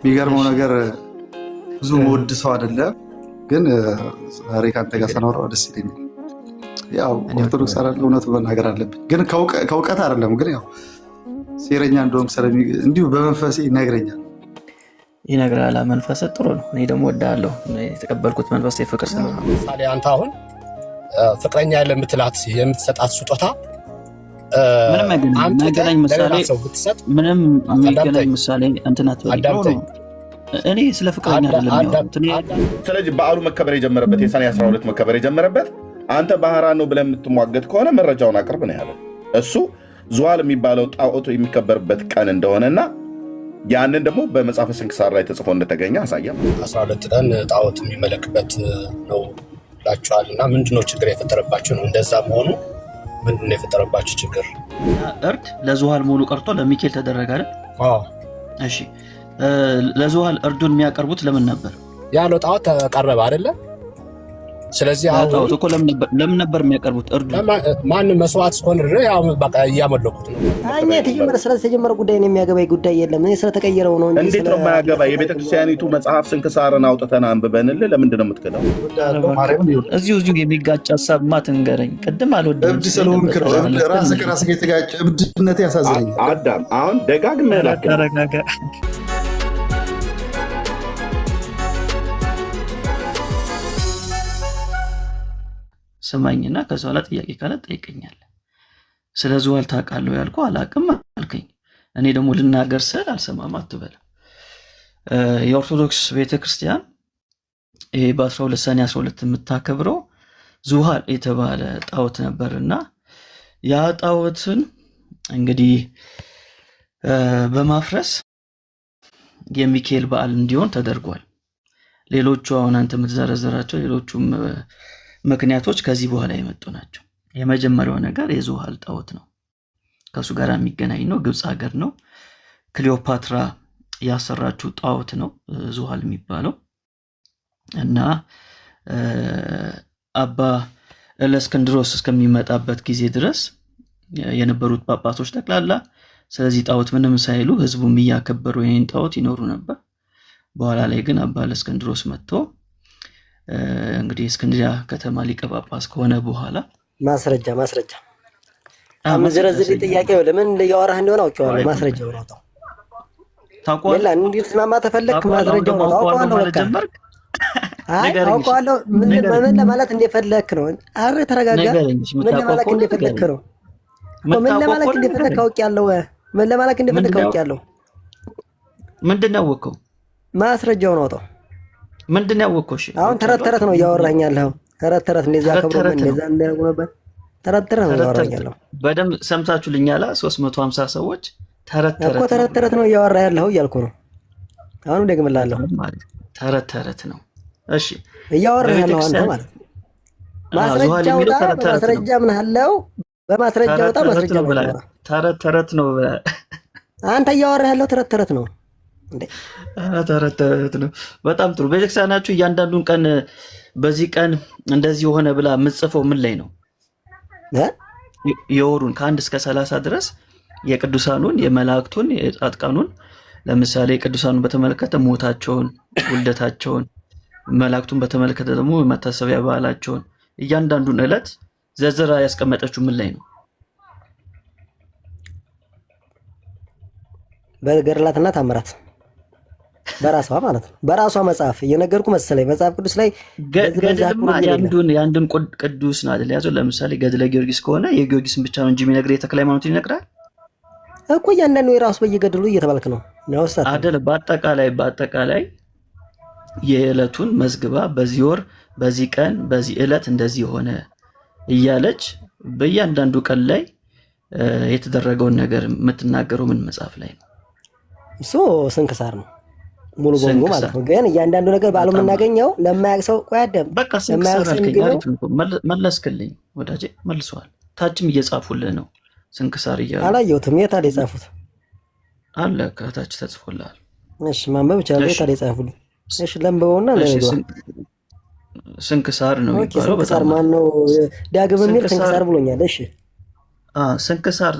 የሚገርመው ነገር ብዙ መወድ ሰው አይደለም፣ ግን ዛሬ ከአንተ ጋር ሳኖረው ደስ ይለኛል። ያው ኦርቶዶክስ አይደለ እውነቱ መናገር አለብኝ፣ ግን ከእውቀት አይደለም፣ ግን ያው ሴረኛ እንደሆንክ እንዲሁ በመንፈሴ ይነግረኛል። ይነግራል። መንፈስ ጥሩ ነው። እኔ ደግሞ ወዳለሁ የተቀበልኩት መንፈስ የፍቅር ስለሆነ ምሳሌ አንተ አሁን ፍቅረኛ ያለ የምትላት የምትሰጣት ስጦታ ምንም አይገናኝ ምሳሌ ምንም የሚገናኝ ምሳሌ እንትን አትበል። እኔ ስለ ፍቅረኛ አይደለም። ስለዚህ በዓሉ መከበር የጀመረበት የሰኔ 12 መከበር የጀመረበት አንተ ባህራን ነው ብለህ የምትሟገት ከሆነ መረጃውን አቅርብ ነው ያለው። እሱ ዙዋል የሚባለው ጣዖቱ የሚከበርበት ቀን እንደሆነና ያንን ደግሞ በመጽሐፈ ስንክሳር ላይ ተጽፎ እንደተገኘ አሳያም። 12 ቀን ጣዖት የሚመለክበት ነው ላችኋል። እና ምንድነው ችግር የፈጠረባቸው ነው? እንደዛ መሆኑ ምንድነው የፈጠረባቸው ችግር? እርድ ለዙዋል ሙሉ ቀርቶ ለሚካኤል ተደረገ አይደል? እሺ፣ ለዙዋል እርዱን የሚያቀርቡት ለምን ነበር? ያለው ጣዖት ተቀረበ አይደለ? ስለዚህ ጣዖት እኮ ለምን ነበር የሚያቀርቡት? እርዱ ማንም መስዋዕት እስኮን ያው በቃ እያመለኩት ነው። አኛ የተጀመረ ስለተጀመረ ጉዳይ ነው የሚያገባኝ ጉዳይ የለም። እኔ ስለተቀየረው ነው እንጂ እንዴት ነው የማያገባ? የቤተክርስቲያኒቱ መጽሐፍ ስንክሳርን አውጥተን አንብበንልህ ለምንድን ነው የምትከዳው? እዚሁ የሚጋጭ ሀሳብ ማትንገረኝ። ቅድም አልወደድም። እብድ ስለሆንክ ነው። ራስህ ከራስህ ጋር የተጋጨ እብድነት ያሳዝነኛል። አዳም አሁን ደጋግመህ ተረጋጋ። ስማኝና ከዛ በኋላ ጥያቄ ካለ ጠይቀኛለህ። ስለ ዙዋል ታውቃለህ ያልኩህ አላውቅም አልከኝ። እኔ ደግሞ ልናገር ስል አልሰማም አትበል። የኦርቶዶክስ ቤተክርስቲያን ይሄ በ12 ሰኔ 12 የምታከብረው ዙዋል የተባለ ጣዖት ነበርና ያ ጣዖትን እንግዲህ በማፍረስ የሚካኤል በዓል እንዲሆን ተደርጓል። ሌሎቹ አሁን አንተ የምትዘረዘራቸው ሌሎቹም ምክንያቶች ከዚህ በኋላ የመጡ ናቸው። የመጀመሪያው ነገር የዙዋል ጣዖት ነው። ከሱ ጋር የሚገናኝ ነው። ግብፅ ሀገር ነው። ክሊዮፓትራ ያሰራችው ጣዖት ነው ዙዋል የሚባለው እና አባ እለእስክንድሮስ እስከሚመጣበት ጊዜ ድረስ የነበሩት ጳጳሶች ጠቅላላ ስለዚህ ጣዖት ምንም ሳይሉ ህዝቡም እያከበሩ ይህን ጣዖት ይኖሩ ነበር። በኋላ ላይ ግን አባ እለእስክንድሮስ መጥቶ እንግዲህ እስክንድሪያ ከተማ ሊቀ ጳጳስ ከሆነ በኋላ ማስረጃ አመዝረዝል ጥያቄ ለምን እያወራህ እንደሆነ አውቄዋለሁ። ማስረጃው ነው ታውቀዋለህ። እንድትስማማ ተፈለክ ማስረጃው ነው ታውቀዋለህ። አውቀዋለሁ። ምን ለማለት እንደፈለክ ነው? አረ ተረጋጋ። ምን ለማለት እንደፈለክ ነው? ምን ለማለት እንደፈለክ አውቄያለሁ። ምን ለማለት እንደፈለክ አውቄያለሁ። ምንድን ነው ያወቀው? ማስረጃው ነው ታው ምንድን ነው ያወቀው? እሺ አሁን ተረት ነው እያወራኝ ያለው። ተረት እንደዛ ከብሮ እንደዛ እንደረጉ ነበር። ተረት ነው እያወራኝ ያለው። በደምብ ሰምታችሁልኛል። 350 ሰዎች ተረት ነው እያወራ ያለው እያልኩ ነው። አሁን ደግምላለሁ። ተረት ነው። እሺ እያወራ ያለው አንተ ማለት ነው። ማስረጃ ምን አለው? በማስረጃ ወጣ። ማስረጃ ተረት ነው። አንተ እያወራ ያለው ተረት ነው። ተረት ነው። በጣም ጥሩ። ቤተክርስቲያናችሁ እያንዳንዱን ቀን በዚህ ቀን እንደዚህ ሆነ ብላ የምትጽፈው ምን ላይ ነው? የወሩን ከ1 እስከ 30 ድረስ የቅዱሳኑን የመላእክቱን የጻድቃኑን ለምሳሌ ቅዱሳኑን በተመለከተ ሞታቸውን፣ ውልደታቸውን፣ መላእክቱን በተመለከተ ደግሞ መታሰቢያ በዓላቸውን እያንዳንዱን ዕለት ዘርዝራ ያስቀመጠችው ምን ላይ ነው? በገድላትና ታምራት በራሷ ማለት ነው። በራሷ መጽሐፍ እየነገርኩ መሰለኝ። መጽሐፍ ቅዱስ ላይ የአንዱን ቅዱስ ነው አይደል ያዘው። ለምሳሌ ገድለ ጊዮርጊስ ከሆነ የጊዮርጊስን ብቻ ነው እንጂ የሚነግርህ የተክለ ሃይማኖትን ይነግራል እኮ። እያንዳንዱ የራሱ በየገድሉ እየተባልክ ነው አይደል? በአጠቃላይ የዕለቱን መዝግባ በዚህ ወር በዚህ ቀን በዚህ ዕለት እንደዚህ ሆነ እያለች በእያንዳንዱ ቀን ላይ የተደረገውን ነገር የምትናገረው ምን መጽሐፍ ላይ ነው? እሱ ስንክሳር ነው ሙሉ በሙሉ ማለት ነው። ግን እያንዳንዱ ነገር ባሉ የምናገኘው ለማያውቅ ሰው ቆያደም በቃ ስንክሳር መለስክልኝ ወዳጄ፣ መልሰዋል። ታችም እየጻፉልህ ነው ስንክሳር እያሉ። አላየሁትም። የት አለ የጻፉት? አለ ከታች ተጽፎልሃል። እሺ ማንበብ ይችላል። የት አለ የጻፉልኝ? እሺ ለምበውና ለነገሩ ስንክሳር ነው የሚባለው። በጣም ማን ነው ዳግም የሚል ስንክሳር ብሎኛል። እሺ ስንክሳር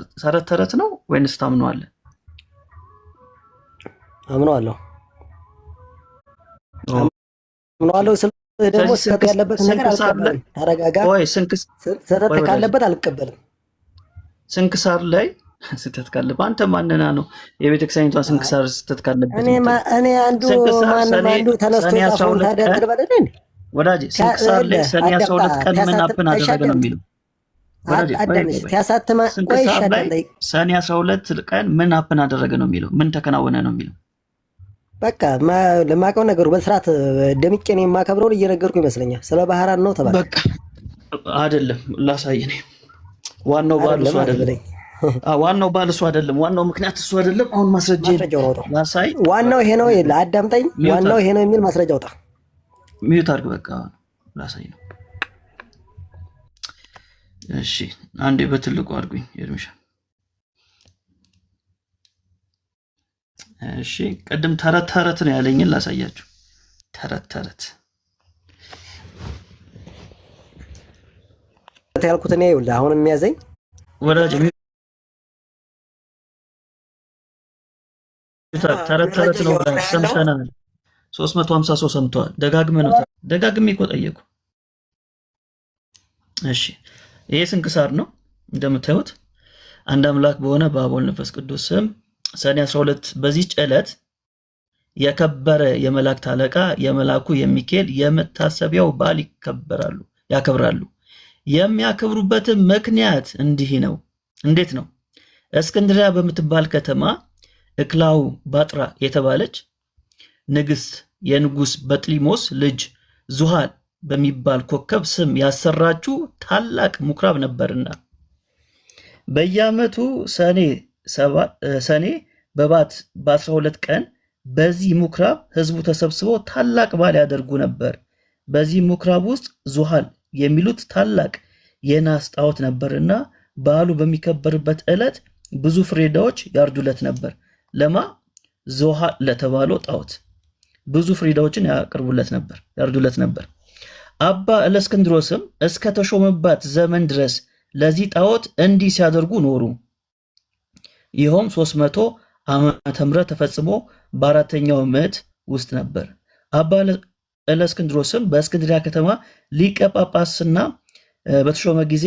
ተረት ነው ወይንስ ታምነዋለህ? አምነዋለሁ። ምናለው ደግሞ ስህተት ያለበት ነገር አልቀበልም። ተረጋጋ። ስህተት ካለበት አልቀበልም። ስንክሳር ላይ ስህተት ካለበት አንተ ማንና ነው የቤተክርስቲያኒቷን ስንክሳር ስህተት ካለበት እኔ አንዱ ተነስቶ ጻፈውን ታዲያ ተርበደደ እንዴ ወዳጄ ስንክሳር ላይ ሰኔ 12 ቀን ምን አፕን አደረገ ነው የሚለው ወዳጄ ሲያሳትማ ቆይ ይሻላል ሰኔ 12 ቀን ምን አፕን አደረገ ነው የሚለው ምን ተከናወነ ነው የሚለው በቃ ለማቀው ነገሩ በስርዓት ደምቄ ነው የማከብረው እየነገርኩ ይመስለኛል ስለ ባህራን ነው ተባለ በቃ አይደለም ላሳየኝ ዋናው ባል እሱ አይደለም ዋናው ባል እሱ አይደለም ዋናው ምክንያት እሱ አይደለም አሁን ማስረጃው ነው ላሳይ ዋናው ይሄ ነው አዳምጠኝ ዋናው ይሄ ነው የሚል ማስረጃ አውጣ ሚዩት አድርግ በቃ ላሳይ ነው እሺ አንዴ በትልቁ አድርጉኝ ኤርሚሻ እሺ ቀደም ተረት ነው ያለኝን ላሳያችሁ ተረት ያልኩት እኔ ይኸውልህ አሁን የሚያዘኝ ወዳጅ ተረት ነው ሰምተናል 350 ሰው ሰምቷል ደጋግሜ እኮ ጠየቁ እሺ ይሄ ስንክሳር ነው እንደምታዩት አንድ አምላክ በሆነ በአብ ወልድ መንፈስ ቅዱስ ስም ሰኔ 12 በዚህ ዕለት የከበረ የመላእክት አለቃ የመላኩ የሚካኤል የመታሰቢያው በዓል ያከብራሉ የሚያከብሩበት ምክንያት እንዲህ ነው እንዴት ነው እስክንድሪያ በምትባል ከተማ እክላው ባጥራ የተባለች ንግስት የንጉስ በጥሊሞስ ልጅ ዙሃል በሚባል ኮከብ ስም ያሰራችው ታላቅ ምኩራብ ነበርና በየዓመቱ ሰኔ በባት በ12 ቀን በዚህ ምኩራብ ህዝቡ ተሰብስበው ታላቅ በዓል ያደርጉ ነበር በዚህ ምኩራብ ውስጥ ዙሃል የሚሉት ታላቅ የናስ ጣዖት ነበርና በዓሉ በሚከበርበት ዕለት ብዙ ፍሪዳዎች ያርዱለት ነበር ለማ ዙሃል ለተባለው ጣዖት ብዙ ፍሪዳዎችን ያርዱለት ነበር አባ እለእስክንድሮስም እስከ ተሾመባት ዘመን ድረስ ለዚህ ጣዖት እንዲህ ሲያደርጉ ኖሩ ይሄም 300 ዓመተ ምህረት ተፈጽሞ በአራተኛው ምዕት ውስጥ ነበር አባ እለእስክንድሮስም በእስክንድሪያ ከተማ ሊቀ ጳጳስና በተሾመ ጊዜ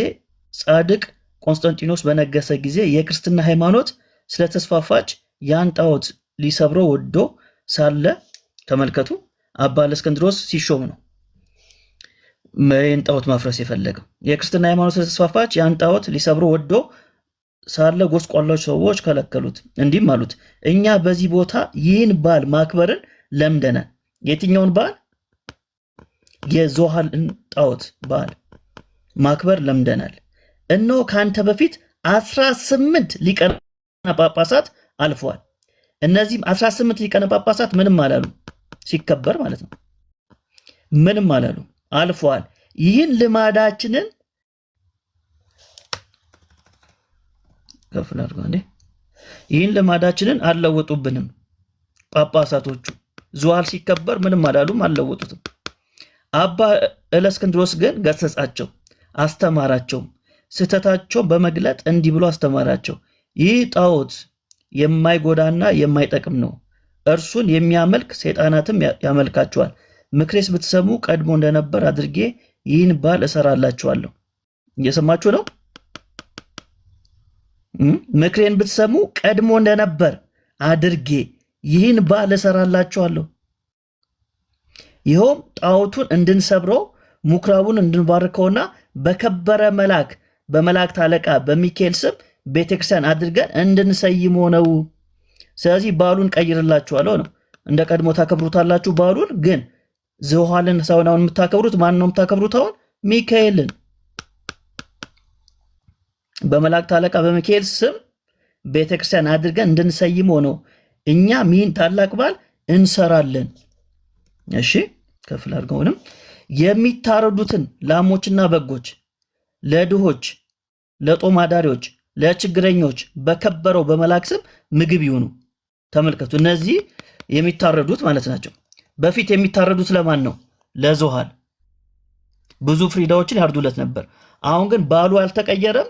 ጻድቅ ቆንስጣንቲኖስ በነገሰ ጊዜ የክርስትና ሃይማኖት ስለተስፋፋች ያን ጣዖት ሊሰብረው ወዶ ሳለ ተመልከቱ አባ እለእስክንድሮስ ሲሾም ነው ያን ጣዖት ማፍረስ የፈለገው የክርስትና ሃይማኖት ስለተስፋፋች ያን ጣዖት ሊሰብረው ወዶ ሳለ ጎስቋላዎች ሰዎች ከለከሉት እንዲህም አሉት እኛ በዚህ ቦታ ይህን በዓል ማክበርን ለምደናል የትኛውን በዓል የዙሃልን ጣዖት በዓል ማክበር ለምደናል እነሆ ካንተ በፊት 18 ሊቃነ ጳጳሳት አልፈዋል እነዚህም 18 ሊቃነ ጳጳሳት ምንም አላሉ ሲከበር ማለት ነው ምንም አላሉ አልፈዋል ይህን ልማዳችንን ከፍል አድርገው እንዴ ይህን ልማዳችንን አልለወጡብንም ጳጳሳቶቹ ዙሃል ሲከበር ምንም አላሉም አልለወጡትም አባ እለእስክንድሮስ ግን ገሰጻቸው አስተማራቸው ስህተታቸው በመግለጥ እንዲህ ብሎ አስተማራቸው ይህ ጣዖት የማይጎዳና የማይጠቅም ነው እርሱን የሚያመልክ ሰይጣናትም ያመልካቸዋል ምክሬስ ብትሰሙ ቀድሞ እንደነበር አድርጌ ይህን በዓል እሰራላችኋለሁ እየሰማችሁ ነው ምክሬን ብትሰሙ ቀድሞ እንደነበር አድርጌ ይህን በዓል እሰራላችኋለሁ ይሄም ጣዖቱን እንድንሰብረው ምኩራቡን እንድንባርከውና በከበረ መልአክ በመላእክት አለቃ በሚካኤል ስም ቤተክርስቲያን አድርገን እንድንሰይመው ነው ስለዚህ በዓሉን ቀይርላችኋለሁ ነው እንደ ቀድሞ ታከብሩታላችሁ በዓሉን ግን ዙሃልን ሳውናውን የምታከብሩት ማን ነው የምታከብሩት አሁን ሚካኤልን በመላእክት አለቃ በሚካኤል ስም ቤተክርስቲያን አድርገን እንድንሰይመው ነው እኛ ምን ታላቅ በዓል እንሰራለን እሺ ከፍል አድርገውንም የሚታረዱትን ላሞችና በጎች ለድሆች ለጦም አዳሪዎች ለችግረኞች በከበረው በመላእክ ስም ምግብ ይሁኑ ተመልከቱ እነዚህ የሚታረዱት ማለት ናቸው በፊት የሚታረዱት ለማን ነው ለዙሃል ብዙ ፍሪዳዎችን ያርዱለት ነበር አሁን ግን በዓሉ አልተቀየረም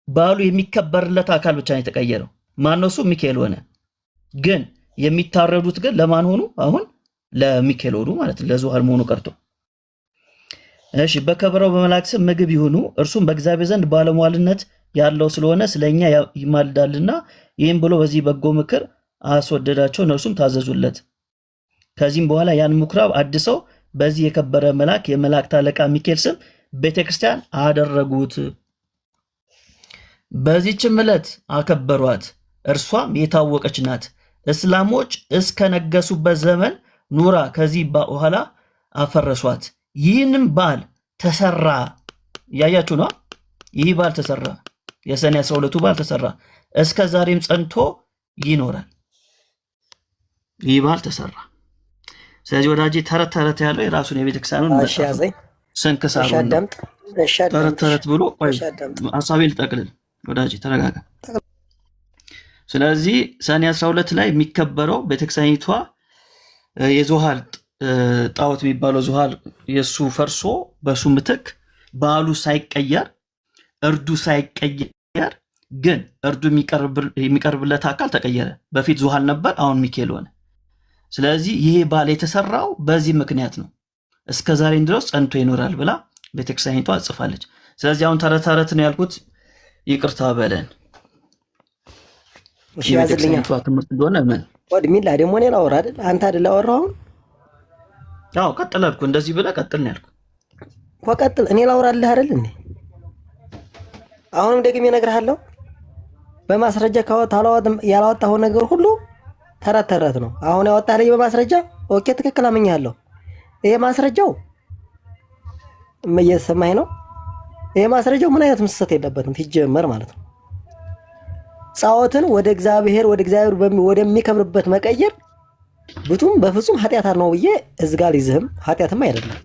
በዓሉ የሚከበርለት አካል ብቻ ነው የተቀየረው ማን ነው እሱ ሚካኤል ሆነ ግን የሚታረዱት ግን ለማን ሆኑ አሁን ለሚካኤል ሆኑ ማለት ነው፣ ለዙሃል መሆኑ ቀርቶ። እሺ በከበረው በመላእክት ስም ምግብ ይሁኑ፣ እርሱም በእግዚአብሔር ዘንድ ባለሟልነት ያለው ስለሆነ ስለኛ ይማልዳልና። ይህም ብሎ በዚህ በጎ ምክር አስወደዳቸው፣ እነርሱም ታዘዙለት። ከዚህም በኋላ ያን ምኩራብ አድሰው በዚህ የከበረ መልአክ የመላእክት አለቃ ሚካኤል ስም ቤተክርስቲያን አደረጉት። በዚህችም ዕለት አከበሯት። እርሷም የታወቀች ናት። እስላሞች እስከነገሱበት ዘመን ኑራ ከዚህ በኋላ አፈረሷት። ይህንም በዓል ተሰራ። እያያችሁ ነው። ይህ በዓል ተሰራ። የሰኔ 12ቱ በዓል ተሰራ። እስከ ዛሬም ጸንቶ ይኖራል። ይህ በዓል ተሰራ። ስለዚህ ወዳጄ ተረት ተረት ያለው የራሱን የቤተክርስቲያኑን ስንክሳር ተረት ተረት ብሎ ሀሳቤን ልጠቅልል። ወዳጄ ተረጋጋ። ስለዚህ ሰኔ 12 ላይ የሚከበረው ቤተክርስቲያኒቷ የዙሃል ጣዖት የሚባለው ዙሃል የሱ ፈርሶ በሱ ምትክ በዓሉ ሳይቀየር እርዱ ሳይቀየር ግን እርዱ የሚቀርብለት አካል ተቀየረ። በፊት ዙሃል ነበር፣ አሁን ሚካኤል ሆነ። ስለዚህ ይሄ በዓል የተሰራው በዚህ ምክንያት ነው። እስከ ዛሬም ድረስ ጸንቶ ይኖራል ብላ ቤተክርስቲያኒቷ ጽፋለች። ስለዚህ አሁን ተረት ተረት ነው ያልኩት፣ ይቅርታ በለን። የቤተክርስቲያኒቷ ትምህርት እንደሆነ ምን ወድሚላ ደግሞ እኔ ላወራ አይደል? አንተ አይደል አወራው? አዎ ቀጥል አልኩ። እንደዚህ ብለህ ቀጥል ነው ያልኩት እኮ። ቀጥል። እኔ ላወራልህ አይደል እንዴ? አሁንም ደግሜ እነግርሃለሁ፣ በማስረጃ ያላወጣኸው ነገር ሁሉ ተረት ተረት ነው። አሁን ያወጣልኝ በማስረጃ ኦኬ፣ ትክክል አመኛለሁ። ይሄ ማስረጃው እየሰማኸኝ ነው? ይሄ ማስረጃው ምን አይነት ምስሰት የለበትም ሲጀመር ማለት ነው። ጣዖትን ወደ እግዚአብሔር ወደሚከብርበት መቀየር በፍጹም ኃጢአት ነው ብዬ እዚህ ጋር ይዝህም ኃጢአትም አይደለም።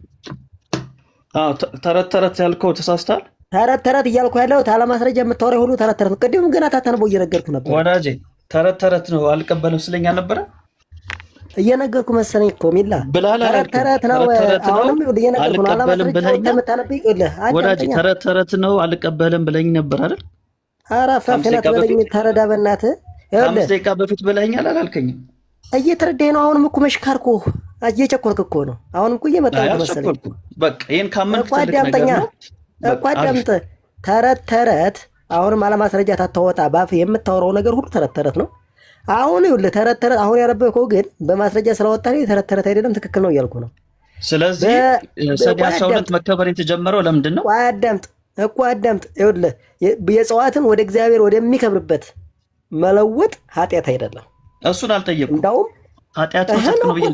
አዎ ተረት ተረት ያልከው ተሳስታል። ተረት ተረት እያልኩ ያለው ታላ ማስረጃ የምታወራው ሁሉ ተረት ተረት ነው። ቅድም ገና ታተንቦ እየነገርኩ ነበር ወዳጄ። ተረት ተረት ነው አልቀበልም ስለኛ ነበረ እየነገርኩ መሰለኝ እኮ ሚላ ተረት ተረት ነው። አሁንም እየነገርኩ ነው። አልቀበልም ብለኸኝ ወዳጄ። ተረት ተረት ነው አልቀበልም ብለኝ ነበር አይደል? ኧረ ፈፍነት በለኝ። ተረዳ በእናትህ። 5 ደቂቃ በፊት ብለኸኛል አላልከኝም? እየተረዳኸኝ ነው። አሁንም እኮ መሽካርኩ እየቸኮልክ እኮ ነው። አሁንም እኮ እየመጣሁ መሰለኝ። በቃ ይሄን ካመንክ አዳምጠኛ እኮ አዳምጥ። ተረት ተረት አሁንም አለማስረጃ ታታወጣ ባፍ የምታወራው ነገር ሁሉ ተረት ተረት ነው። አሁን ይኸውልህ ተረት ተረት አሁን ያነበብከው ግን በማስረጃ ስለወጣህ ተረት ተረት አይደለም፣ ትክክል ነው እያልኩ ነው። ስለዚህ ሰኔ 12 መከበር የተጀመረው ለምንድን ነው? አዳምጥ እኮ አዳምጥ። ይኸውልህ የእጽዋትን ወደ እግዚአብሔር ወደሚከብርበት መለወጥ ኃጢአት አይደለም። እሱን አልጠየኩም። እንዳውም ኃጢአት ነው ብዬ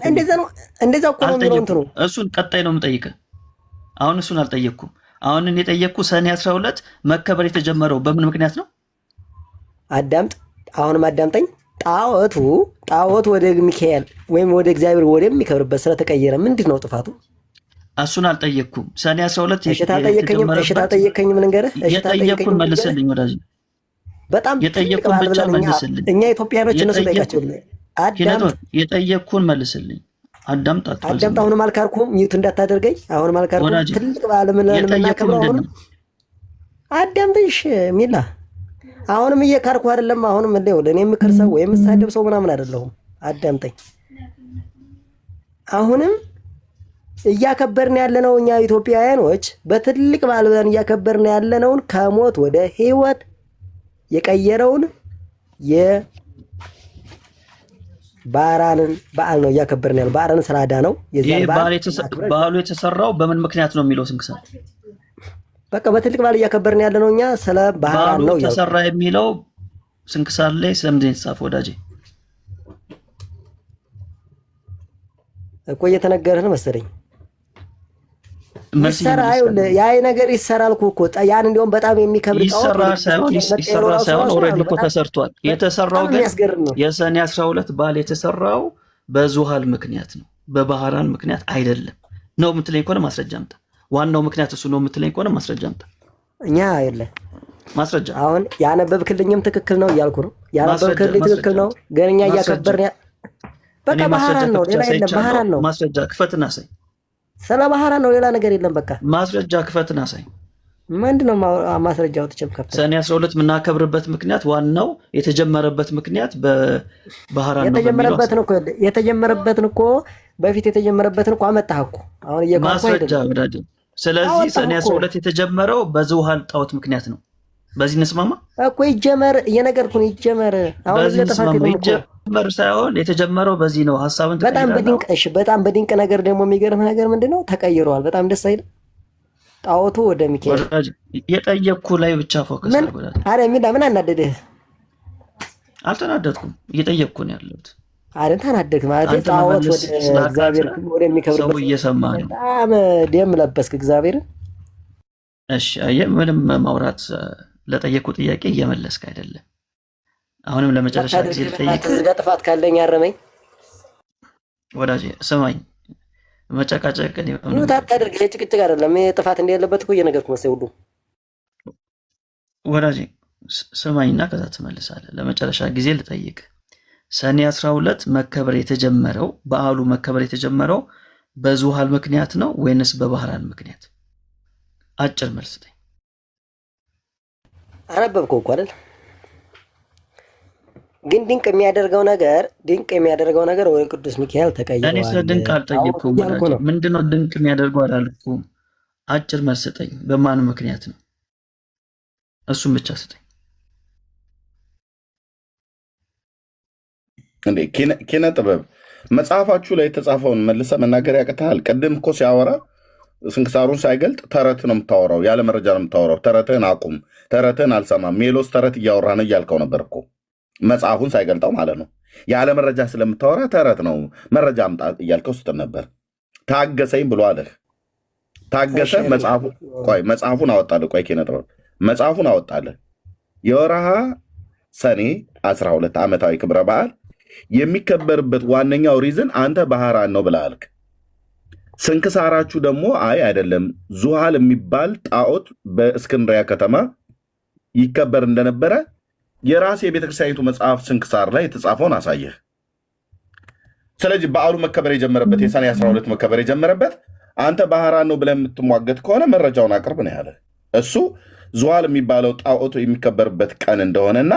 እንደዛ እኮ ነው የሚለው እንትኑ። እሱን ቀጣይ ነው የምጠይቅህ። አሁን እሱን አልጠየቅኩም። አሁን እኔ የጠየቅኩ ሰኔ 12 መከበር የተጀመረው በምን ምክንያት ነው? አዳምጥ። አሁንም አዳምጠኝ። ጣዖቱ ወደ ሚካኤል ወይም ወደ እግዚአብሔር ወደሚከብርበት ስለተቀየረ ምንድን ነው ጥፋቱ? እሱን አልጠየቅኩም። ሰኔ 12 የጠየቀኝም ልንገርህ። የጠየቅኩን መልስልኝ ወዳጅ። በጣም የጠየቅኩን ብቻ መልስልኝ። እኛ ኢትዮጵያኖች እነሱ ጠይቃቸው። የጠየቅኩን መልስልኝ። አዳምጣት። አሁንም አልካርኩም። ሚዩት እንዳታደርገኝ። አሁንም አልካርኩም። ትልቅ በዓል ምን ለምናከብረው አሁንም አዳምጥሽ ሚላ። አሁንም እየካርኩ አይደለም። አሁንም እንደው እኔ ምክር ሰው ወይም ሳደብ ሰው ምናምን አይደለሁም። አዳምጠኝ። አሁንም እያከበርን ያለነው እኛ ኢትዮጵያውያኖች በትልቅ በዓል ብለን እያከበርን ያለነውን ከሞት ወደ ሕይወት የቀየረውን የባራንን በዓል ነው እያከበርን ያለው። ባራንን ስላዳ ነው በዓሉ የተሰራው በምን ምክንያት ነው የሚለው ስንክሳር። በቃ በትልቅ በዓል እያከበርን ያለነው እኛ ስለ ባራን ነው ተሰራ የሚለው ስንክሳር ላይ ስለምንድን የተጻፈው ወዳጄ? እኮ እየተነገረን መሰለኝ። ያ ነገር ይሰራል እኮ ያን እንዲያውም በጣም የሚከብድ ይሰራ ሳይሆን ኦልሬዲ እኮ ተሰርቷል። የተሰራው ግን የሰኔ 12 በዓል የተሰራው በዙሃል ምክንያት ነው፣ በባህራን ምክንያት አይደለም ነው የምትለኝ ከሆነ ማስረጃ አምጣ። ዋናው ምክንያት እሱ ነው የምትለኝ ከሆነ ማስረጃ አምጣ። እኛ የለ ማስረጃ። አሁን ያነበብክልኝም ትክክል ነው እያልኩ ነው። ያነበብክልኝ ትክክል ነው፣ ግን እኛ እያከበርን በቃ ባህራን ነው፣ ሌላ የለም። ባህራን ነው። ማስረጃ ክፈትና ሳይ። ስለ ባህራን ነው፣ ሌላ ነገር የለም። በቃ ማስረጃ ክፈትና ሳይ። ምንድነው ማስረጃው? ተጨምከፈተ ሰኔ 12 የምናከብርበት ምክንያት ዋናው የተጀመረበት ምክንያት በባህራን ነው። የተጀመረበትን እኮ በፊት የተጀመረበትን እኮ አመጣህ እኮ አሁን እየቋንቋ ማስረጃ ወዳጅ። ስለዚህ ሰኔ 12 የተጀመረው በዝውሃል ጣዖት ምክንያት ነው። በዚህ እንስማማ እኮ ይጀመር እየነገርኩህ ነው። ይጀመር አሁን በዚህ እንስማማ። ይጀመር ሳይሆን የተጀመረው በዚህ ነው። ሀሳብን በጣም በድንቅ እሺ፣ በጣም በድንቅ ነገር ደግሞ የሚገርም ነገር ምንድነው? ተቀይረዋል። በጣም ደስ አይልም? ጣዖቱ ወደ ሚካኤል የጠየቅኩ ላይ ብቻ ፎከስ አድርጎታል። አረ ምን አናደደህ? አልተናደድኩም። እየጠየቅኩ ነው ያለሁት። አረ ተናደድክ ማለት ጣዖት ወደ እግዚአብሔር ወደሚከብርበት ሰው እየሰማ ነው። በጣም ደም ለበስክ እግዚአብሔርን። እሺ አየህ፣ ምንም ማውራት ለጠየቁ ጥያቄ እየመለስክ አይደለም። አሁንም ለመጨረሻ ጊዜ ልጠይቅ። እዚህ ጋር ጥፋት ካለኝ አረመኝ ወዳጄ፣ ስማኝ። መጨቃጨቅ ነው ታታደርግ ጭቅጭቅ አይደለም። ጥፋት እንደሌለበት እኮ እየነገርኩህ መሰለኝ ሁሉ ወዳጄ፣ ስማኝና ከዛ ትመልሳለህ። ለመጨረሻ ጊዜ ልጠይቅ። ሰኔ 12 መከበር የተጀመረው በዓሉ መከበር የተጀመረው በዝውሃል ምክንያት ነው ወይንስ በባህራን ምክንያት? አጭር መልስ ስጠኝ። አነበብከው እኮ አይደል? ግን ድንቅ የሚያደርገው ነገር ወደ ቅዱስ ሚካኤል ተቀይሯል። እኔ ስለ ድንቅ አልጠየቅኩም። ምንድነው ድንቅ የሚያደርገው አላልኩም። አጭር መልስ ስጠኝ። በማን ምክንያት ነው? እሱም ብቻ ስጠኝ። እንዴ ኪነ ጥበብ መጽሐፋችሁ ላይ የተጻፈውን መልሰ መናገር ያቅትሃል? ቅድም እኮ ሲያወራ ስንክሳሩን ሳይገልጥ ተረት ነው የምታወራው፣ ያለ መረጃ ነው የምታወራው። ተረትህን አቁም፣ ተረትህን አልሰማም። ሜሎስ ተረት እያወራ ነው እያልከው ነበር እኮ መጽሐፉን ሳይገልጠው ማለት ነው። ያለ መረጃ ስለምታወራ ተረት ነው መረጃ አምጣ እያልከው ስትል ነበር። ታገሰኝ ብሎ አለህ። ታገሰ። መጽሐፉን አወጣልህ። ቆይ ኪነ ጥበብ መጽሐፉን አወጣልህ። የወርሃ ሰኔ 12 ዓመታዊ ክብረ በዓል የሚከበርበት ዋነኛው ሪዝን አንተ ባህራን ነው ብለህ አልክ። ስንክሳራችሁ ደግሞ አይደለም ዙሃል የሚባል ጣዖት በእስክንድሪያ ከተማ ይከበር እንደነበረ የራስ የቤተክርስቲያኒቱ መጽሐፍ ስንክሳር ላይ የተጻፈውን አሳየህ። ስለዚህ በዓሉ መከበር የጀመረበት የሰኔ 12 መከበር የጀመረበት አንተ ባህራን ነው ብለህ የምትሟገት ከሆነ መረጃውን አቅርብ ነው ያለ። እሱ ዙሃል የሚባለው ጣዖቱ የሚከበርበት ቀን እንደሆነና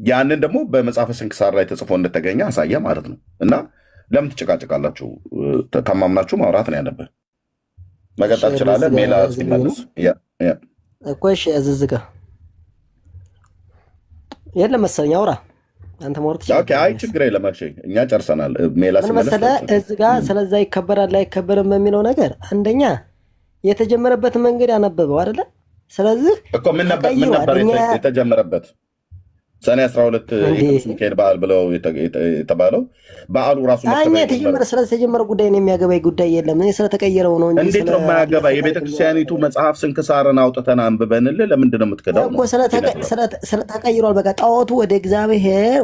ያንን ደግሞ በመጽሐፈ ስንክሳር ላይ ተጽፎ እንደተገኘ አሳየ ማለት ነው። እና ለምን ትጨቃጨቃላችሁ? ተማምናችሁ ማውራት ነው ያለብህ። መቀጠል ትችላለህ። ሜላ ሲመልስ እኮ እሺ፣ እዝዝጋ የለም መሰለኝ አውራ አንተ ማውራት ትችላለህ። አይ ችግር የለም እኛ ጨርሰናል። ሜላ ሲመልስ እዚህ ጋር ስለዛ ይከበራል አይከበርም በሚለው ነገር አንደኛ የተጀመረበት መንገድ ያነበበው አይደለ? ስለዚህ እኮ ምን ነበር የተጀመረበት? ሰኔ 12 የቅዱስ ሚካኤል በዓል ብለው የተባለው በዓሉ ራሱ ስለተጀመረ ጉዳይ ነው የሚያገባኝ ጉዳይ የለም። እኔ ስለተቀየረው ነው እንጂ እንዴት ነው የማያገባ? የቤተክርስቲያኒቱ መጽሐፍ ስንክሳርን አውጥተን አንብበንልህ ለምንድን ነው የምትክዳው? እኮ ስለተቀይሯል። በቃ ጣዖቱ ወደ እግዚአብሔር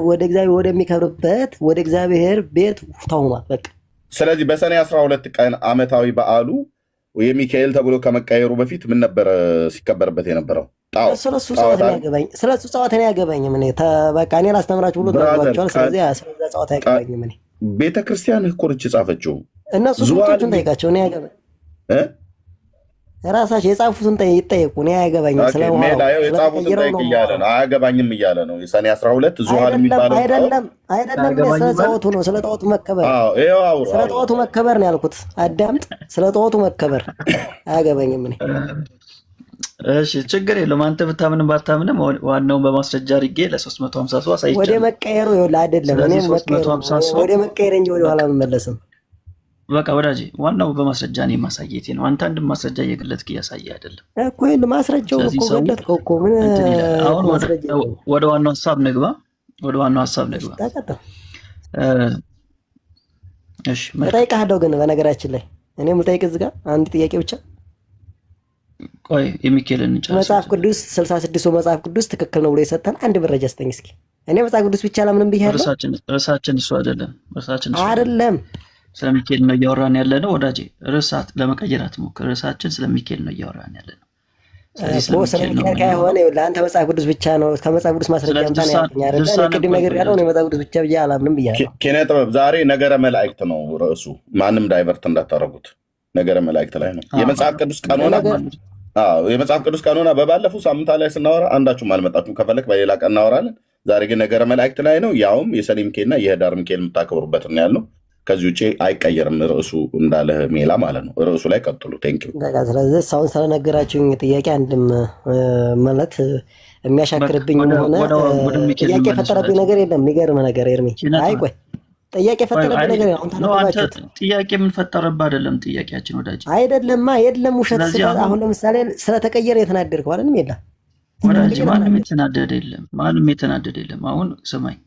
ወደሚከብርበት ወደ እግዚአብሔር ቤት ተውኗል። በቃ ስለዚህ በሰኔ 12 ቀን ዓመታዊ በዓሉ የሚካኤል ተብሎ ከመቀየሩ በፊት ምን ነበረ ሲከበርበት የነበረው? ስለሱ ጨዋታ አያገባኝም። በቃ እኔ ላስተምራችሁ ብሎ ተናግሯቸዋል። ስለዚህ ስለዛ ጨዋታ አያገባኝም። እኔ ቤተክርስቲያን እኮ ነች የጻፈችው። እነሱ ሱቶቹን ጠይቃቸው። እኔ አያገባኝ ራሳቸው የጻፉትን ይጠየቁ። እኔ አያገባኝም። የጻፉትን ጠይቅ እያለ ነው። አያገባኝም እያለ ነው። የሰኔ 12 ዙሃል የሚባለው አይደለም። ስለ ጣዖቱ ነው። ስለ ጣዖቱ መከበር ስለ ጣዖቱ መከበር ነው ያልኩት። አዳምጥ። ስለ ጣዖቱ መከበር አያገባኝም እኔ። እሺ ችግር የለውም። አንተ ብታምንም ባታምንም ዋናውን በማስረጃ አድርጌ ለ350 ሰው አሳይቻለሁ። ወደ መቀየሩ ይኸውልህ አይደለም ወደ መቀየር እንጂ ወደ ኋላ መመለስም። በቃ ወዳጄ ዋናው በማስረጃ እኔ ማሳየቴ ነው። አንተ አንድም ማስረጃ እየገለጥክ እያሳየ አይደለም እኮ። ይኸውልህ ማስረጃው እኮ ገለጥከው እኮ። ምን አሁን ወደ ዋናው ሀሳብ ንግባ። እሺ እጠይቅሃለሁ። ግን በነገራችን ላይ እኔም ልጠይቅ እዚህ ጋር አንድ ጥያቄ ብቻ። ቆይ የሚካኤልን እንጨርስ። መጽሐፍ ቅዱስ 66 መጽሐፍ ቅዱስ ትክክል ነው ብሎ የሰጠን አንድ መረጃ ስጠኝ እስኪ። እኔ መጽሐፍ ቅዱስ ብቻ ለምንም ብያለሁ። ርዕሳችን እሱ አይደለም። ስለ ሚካኤል ነው እያወራን ያለ ነው ወዳጄ። ርዕሳት ለመቀየር አትሞክር። ርዕሳችን ስለ ሚካኤል ነው እያወራን ያለ ነው። ስለ ሚካኤል ከሆነ ለአንተ መጽሐፍ ቅዱስ ብቻ ነው። ከመጽሐፍ ቅዱስ ማስረጃ አምጣ ነው ያልከኝ አይደል? ቅድም ነገር ያለው ነው መጽሐፍ ቅዱስ ብቻ ብዬ አላምንም ብያለሁ። ኪነ ጥበብ ዛሬ ነገረ መላእክት ነው ርዕሱ። ማንም ዳይቨርት እንዳታረጉት። ነገረ መላእክት ላይ ነው። የመጽሐፍ ቅዱስ ቀኖና በባለፈው ሳምንታ ላይ ስናወራ አንዳችሁም አልመጣችሁም። ከፈለክ በሌላ ቀን እናወራለን። ዛሬ ግን ነገረ መላእክት ላይ ነው። ያውም የሰኔ ሚካኤልና የህዳር ሚካኤል የምታከብሩበት ነው ያልነው። ከዚህ ውጭ አይቀየርም ርዕሱ እንዳለ ሜላ ማለት ነው። ርዕሱ ላይ ቀጥሉ። ቴንኪው። ስለዚህ አሁን ስለነገራችሁኝ ጥያቄ አንድም ማለት የሚያሻክርብኝ ሆነ ጥያቄ የፈጠረብኝ ነገር የለም። የሚገርም ነገር ኤርሚ፣ አይ ቆይ ጥያቄ የፈጠረብኝ ነገር አሁን ተናገራችሁት። ጥያቄ ምን ፈጠረብህ? አይደለም ጥያቄያችን ወዳጅ አይደለማ፣ የለም ውሸት። አሁን ለምሳሌ ስለተቀየረ የተናደድከው አይደለም? የለም ወዳጅ፣ ማንም የተናደደ የለም፣ ማንም የተናደደ የለም። አሁን ስማኝ፣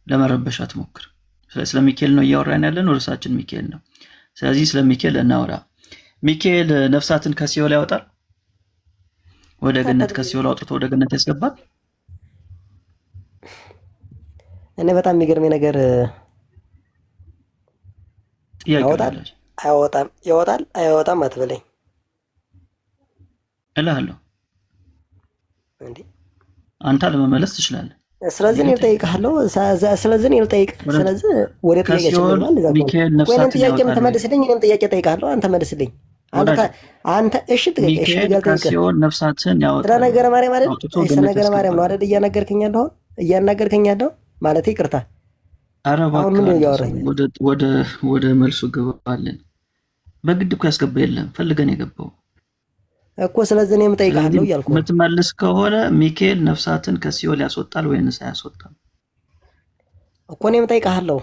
ለመረበሽ አትሞክር። ስለ ሚካኤል ነው እያወራን ያለን፣ እርሳችን ሚካኤል ነው። ስለዚህ ስለ ሚካኤል እናወራ። ሚካኤል ነፍሳትን ከሲኦል ያወጣል፣ ወደ ገነት ከሲኦል አውጥቶ ወደ ገነት ያስገባል። እኔ በጣም የሚገርመኝ ነገር ያወጣል አይወጣም፣ ያወጣል አይወጣም አትበለኝ እልሃለሁ። አንተ ለመመለስ ትችላለህ። ስለዚህ እኔ ልጠይቅሃለሁ። ስለዚህ እኔ ልጠይቅህ። ስለዚህ ወደ ጥያቄያችን ወይም ጥያቄ የምትመልስልኝ እኔም ጥያቄ እጠይቅሃለሁ፣ አንተ መልስልኝ። አንተ እሺ ከሲኦል ነፍሳትን ያወጣል። ስለ ነገረ ማርያም አይደል? ስለ ነገረ ማርያም ነው አይደል እያናገርከኝ ያለኸው ማለት ይቅርታ። ኧረ እባክህ ወደ መልሱ ገባለን። በግድ እኮ ያስገባ የለም፣ ፈልገን የገባው እኮ። ስለዚህ እኔም እጠይቅሃለሁ እያልኩ የምትመልስ ከሆነ ሚካኤል ነፍሳትን ከሲኦል ያስወጣል ወይንስ አያስወጣም እኮ እኔም እጠይቅሃለሁ።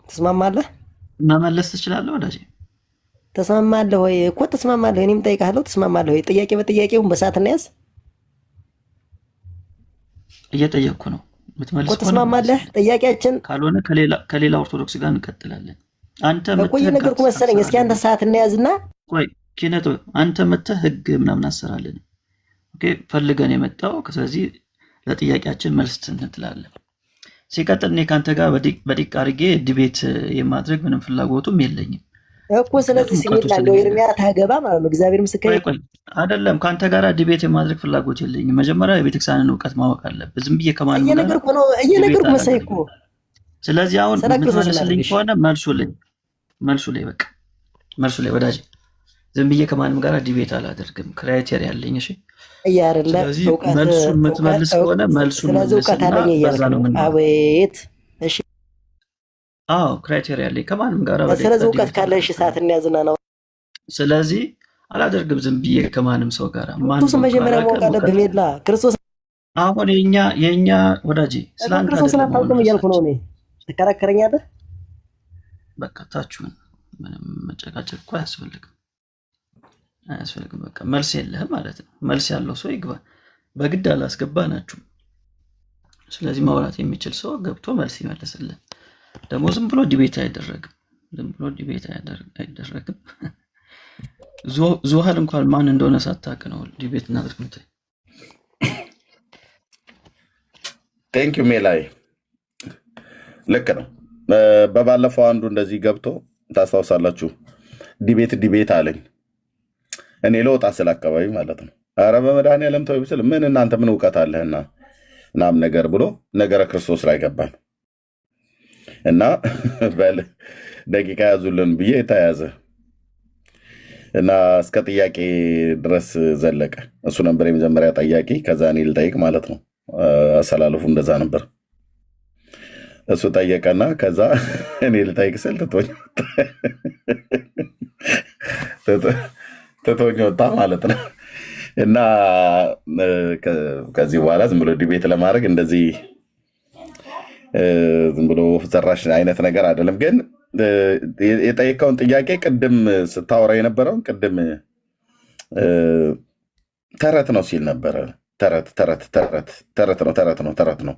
ትስማማለህ? መመለስ ትችላለህ ወዳጄ። ተስማማለህ ወይ እኮ? ተስማማለህ? እኔም እጠይቅሃለሁ። ተስማማለህ ወይ? ጥያቄ በጥያቄው በሰዓት እናያዝ። እየጠየቅኩ ነው። የምትመልስ እኮ ተስማማለህ? ጥያቄያችን ካልሆነ ከሌላ ኦርቶዶክስ ጋር እንቀጥላለን። አንተ ቆይ ነገርኩህ መሰለኝ። እስኪ አንተ ሰዓት እናያዝና ቆይ ኪነት አንተ መተህ ህግ ምናምን አሰራለን። ኦኬ ፈልገን የመጣው ስለዚህ ለጥያቄያችን መልስ እንትላለን። ሲቀጥል እኔ ካንተ ጋር በዲቅ አድርጌ ዲቤት የማድረግ ምንም ፍላጎቱም የለኝም እኮ። ስለዚህ ሲሚላ ነው ኤርሚያ ታገባ ማለት ነው። እግዚአብሔር ምስክሬ አይደለም። ካንተ ጋር ዲቤት የማድረግ ፍላጎት የለኝም። መጀመሪያ የቤተክርስቲያንን እውቀት ማወቅ አለብህ። ዝም ብዬ ከማን ነው እየነገርኩህ መሰለኝ እኮ። ስለዚህ አሁን ምትመልስልኝ ከሆነ መልሱ ላይ በቃ መልሱ ላይ ወዳጅ፣ ዝም ብዬ ከማንም ጋር ዲቤት አላደርግም። ክራይቴሪያ አለኝ። እሺ እያረለ መልሱ የምትመልስ ከሆነ መልሱን መልስና አቤት። እሺ አዎ ክራይቴሪያ አለኝ ከማንም ጋር። ስለዚህ እውቀት ካለ እሺ ሰዓት እንያዝና ነው። ስለዚህ አላደርግም ዝም ብዬ ከማንም ሰው ጋር። ክርስቶስ መጀመሪያ ማወቅ አለብህ። ሜላ ክርስቶስ አሁን የኛ ወዳጅ ስላንተ ክርስቶስ ስላታውቅም እያልኩ ነው እኔ። ትከራከረኛለህ? በቃ ታችሁን ምንም መጨቃጨቅ እኮ አያስፈልግም። በቃ መልስ የለህም ማለት ነው። መልስ ያለው ሰው ይግባ። በግድ አላስገባናችሁም። ስለዚህ ማውራት የሚችል ሰው ገብቶ መልስ ይመልስልን። ደግሞ ዝም ብሎ ዲቤት አይደረግም። ዙሃል እንኳን ማን እንደሆነ ሳታውቅ ነው ዲቤት እናድርግ ምትል። ቴንኪው ሜላይ፣ ልክ ነው። በባለፈው አንዱ እንደዚህ ገብቶ ታስታውሳላችሁ፣ ዲቤት አለኝ። እኔ ለወጣ ስለ አካባቢ ማለት ነው። ኧረ በመድኃኒዓለም ተው ብስል ምን እናንተ ምን እውቀት አለህና ምናምን ነገር ብሎ ነገረ ክርስቶስ ላይ ገባን እና በል ደቂቃ ያዙልን ብዬ ተያዘ እና እስከ ጥያቄ ድረስ ዘለቀ። እሱ ነበር የመጀመሪያ ጠያቂ። ከዛ እኔ ልጠይቅ ማለት ነው። አሰላለፉ እንደዛ ነበር። እሱ ጠየቀና ከዛ እኔ ልጠይቅ ስል ትቶኝ ወጣ ማለት ነው። እና ከዚህ በኋላ ዝም ብሎ ዲቤት ለማድረግ እንደዚህ ዝም ብሎ ዘራሽ አይነት ነገር አይደለም። ግን የጠየቀውን ጥያቄ ቅድም ስታወራ የነበረውን ቅድም ተረት ነው ሲል ነበረ። ተረት ነው።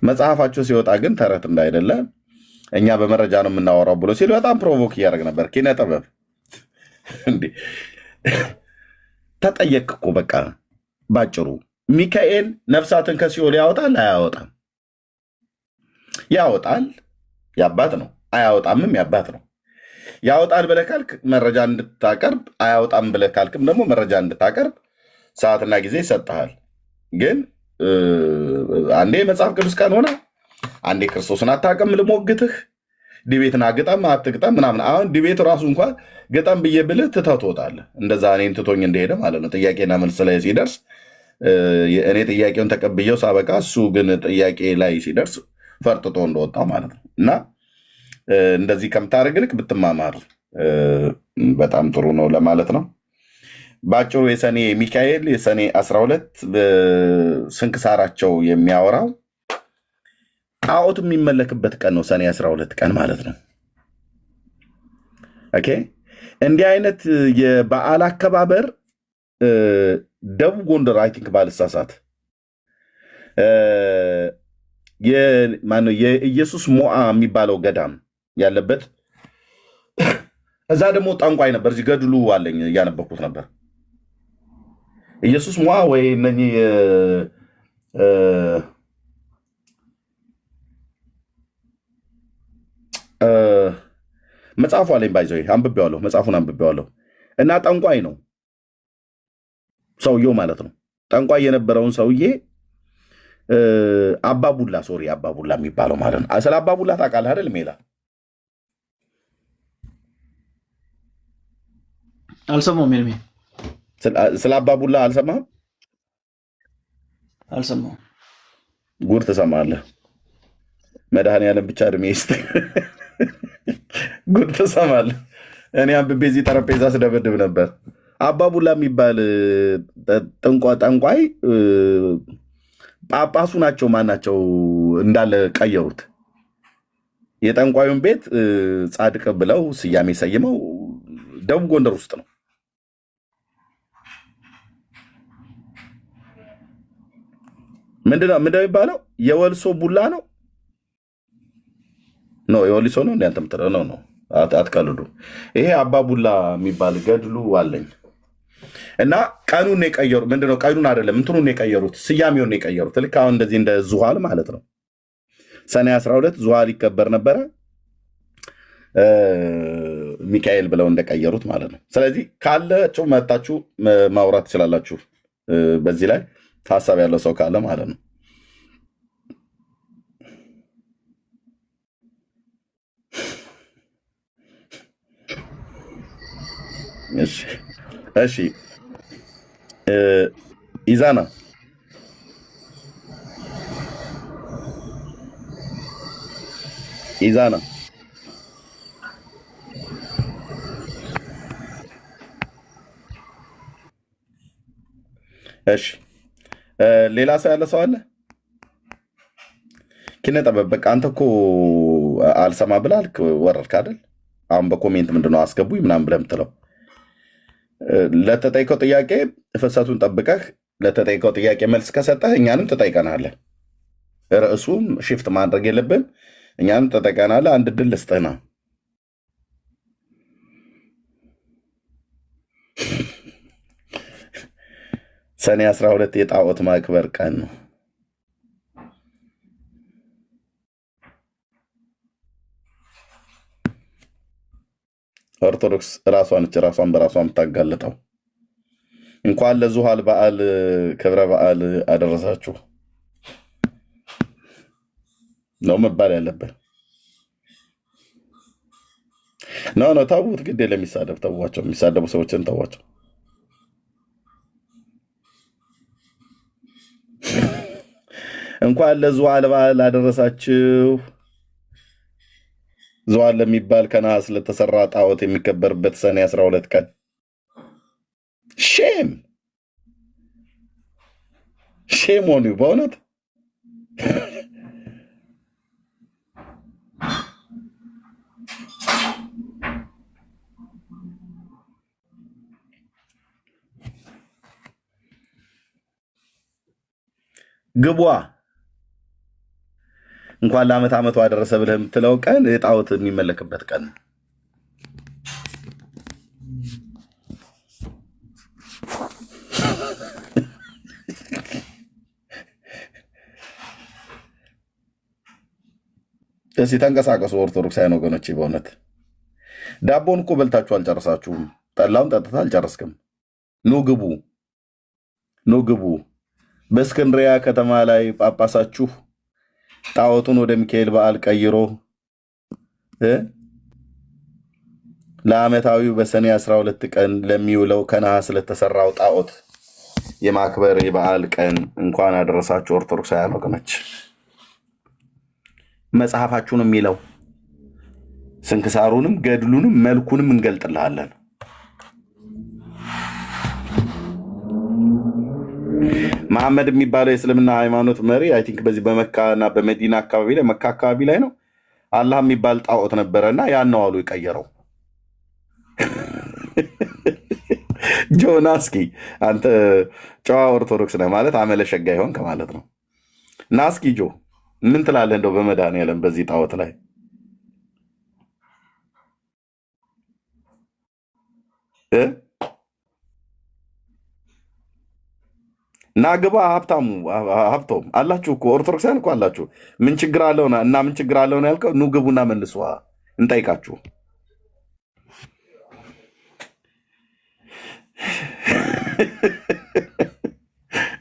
መጽሐፋቸው ሲወጣ ግን ተረት እንዳይደለ እኛ በመረጃ ነው የምናወራው ብሎ ሲል በጣም ፕሮቮክ እያደረግ ነበር። ኪነ ጥበብ እንዲህ ተጠየቅ እኮ በቃ ባጭሩ ሚካኤል ነፍሳትን ከሲኦል ያወጣል አያወጣም? ያወጣል፣ ያባት ነው። አያወጣምም፣ ያባት ነው። ያወጣል ብለህ ካልክ መረጃ እንድታቀርብ፣ አያወጣም ብለህ ካልክም ደግሞ መረጃ እንድታቀርብ ሰዓትና ጊዜ ይሰጥሃል። ግን አንዴ መጽሐፍ ቅዱስ ቀን ሆነ፣ አንዴ ክርስቶስን አታውቅም ልሞግትህ፣ ዲቤትን አግጠም አትግጠም ምናምን። አሁን ዲቤት ራሱ እንኳን ግጠም ብዬ ብልህ ትተህ ትወጣለህ። እንደዛ እኔን ትቶኝ እንደሄደ ማለት ነው። ጥያቄና መልስ ላይ ሲደርስ እኔ ጥያቄውን ተቀብየው ሳበቃ እሱ ግን ጥያቄ ላይ ሲደርስ ፈርጥጦ እንደወጣው ማለት ነው። እና እንደዚህ ከምታደርግ ይልቅ ብትማማር በጣም ጥሩ ነው ለማለት ነው። በአጭሩ የሰኔ ሚካኤል የሰኔ 12 ስንክሳራቸው የሚያወራው ጣዖት የሚመለክበት ቀን ነው። ሰኔ 12 ቀን ማለት ነው። ኦኬ። እንዲህ አይነት የበዓል አከባበር ደቡብ ጎንደር አይ ቲንክ ባልሳሳት የኢየሱስ ሞዓ የሚባለው ገዳም ያለበት እዛ ደግሞ ጠንቋይ ነበር። እዚህ ገድሉ አለኝ እያነበኩት ነበር። ኢየሱስ ሞዓ ወይ እነኚህ መጽሐፉ አለኝ ባይዘው አንብቤዋለሁ። መጽሐፉን አንብቤዋለሁ እና ጠንቋይ ነው ሰውየው ማለት ነው። ጠንቋይ የነበረውን ሰውዬ አባቡላ አባቡላ የሚባለው ማለት ነው። ስለ አባቡላ ታውቃለህ አይደል? ሜላ አልሰማሁም። ሜልሜ ስለ አባቡላ አልሰማህም? አልሰማሁም። ጉድ ትሰማለህ። መድኃኒዓለም ብቻ እድሜ ይስጥ። ጉድ ትሰማለህ። እኔ አንብቤ እዚህ ጠረጴዛ ስደበድብ ነበር። አባቡላ የሚባል ጠንቋይ ጳጳሱ ናቸው። ማናቸው እንዳለ ቀየሩት። የጠንቋዩን ቤት ጻድቅ ብለው ስያሜ ሰይመው ደቡብ ጎንደር ውስጥ ነው። ምንድነው የሚባለው? የወልሶ ቡላ ነው የወሊሶ ነው እንደ አንተ ምትለው ነው። አትቀልዱ። ይሄ አባቡላ የሚባል ገድሉ አለኝ እና ቀኑን የቀየሩ ምንድነው? ቀኑን አይደለም እንትኑን የቀየሩት፣ ስያሜውን የቀየሩት። ልክ አሁን እንደዚህ እንደ ዙሃል ማለት ነው። ሰኔ 12 ዙሃል ይከበር ነበረ ሚካኤል ብለው እንደቀየሩት ማለት ነው። ስለዚህ ካላችሁ መጣችሁ ማውራት ትችላላችሁ። በዚህ ላይ ሀሳብ ያለው ሰው ካለ ማለት ነው። እሺ ኢዛና እሺ ሌላ ሰው ያለ ሰው አለ? ኪነ ጥበብ በቃ አንተ እኮ አልሰማ ብለህ ወረድክ አይደል? አሁን በኮሜንት ምንድነው አስገቡኝ ምናምን ብለህ የምትለው ለተጠይቀው ጥያቄ ፍሰቱን ጠብቀህ ለተጠይቀው ጥያቄ መልስ ከሰጠህ እኛንም ትጠይቀናለህ። ርዕሱም ሽፍት ማድረግ የለብን። እኛንም ትጠይቀናለህ። አንድ ድል ልስጥህ ነው። ሰኔ 12 የጣዖት ማክበር ቀን ነው። ኦርቶዶክስ ራሷን በራሷ የምታጋልጠው። እንኳን ለዙሃል በዓል ክብረ በዓል አደረሳችሁ ነው መባል ያለብን። ነው ታውት ግዴ ለሚሳደብ ተዋቸው። የሚሳደቡ ሰዎችን ተዋቸው። እንኳን ለዙሃል በዓል አደረሳችሁ። ዙሃል ለሚባል ከነሐስ ለተሰራ ጣዖት የሚከበርበት ሰኔ 12 ቀን ሼም ሆኑ በእውነት ግቧ እንኳን ለዓመት ዓመቱ አደረሰ ብለህ የምትለው ቀን የጣዖት የሚመለክበት ቀን ነው። እስኪ ተንቀሳቀሱ ኦርቶዶክሳውያን ወገኖቼ። በእውነት ዳቦን እኮ በልታችሁ አልጨረሳችሁም። ጠላውን ጠጥታ አልጨረስክም። ኑ ግቡ። በእስክንድሪያ ከተማ ላይ ጳጳሳችሁ ጣዖቱን ወደ ሚካኤል በዓል ቀይሮ ለዓመታዊው በሰኔ 12 ቀን ለሚውለው ከነሐስ ለተሰራው ጣዖት የማክበር የበዓል ቀን እንኳን አደረሳችሁ ኦርቶዶክሳውያን ወገኖች። መጽሐፋችሁን የሚለው። ስንክሳሩንም ገድሉንም መልኩንም እንገልጥልሃለን። መሐመድ የሚባለው የእስልምና ሃይማኖት መሪ አይ ቲንክ በዚህ በመካ እና በመዲና አካባቢ ላይ መካ አካባቢ ላይ ነው አላህ የሚባል ጣዖት ነበረና ያን ነው አሉ የቀየረው። ጆና እስኪ አንተ ጨዋ ኦርቶዶክስ ነህ ማለት አመለሸጋ ይሆን ከማለት ነው። እና እስኪ ጆ ምን ትላለህ እንደው በመድኃኒዓለም በዚህ ጣዖት ላይ ናግባ ሀብቶም አላችሁ እኮ ኦርቶዶክሳን እኮ አላችሁ። ምን ችግር አለውና እና ምን ችግር አለውና ያልከው ኑ ግቡና መልሱ እንጠይቃችሁ።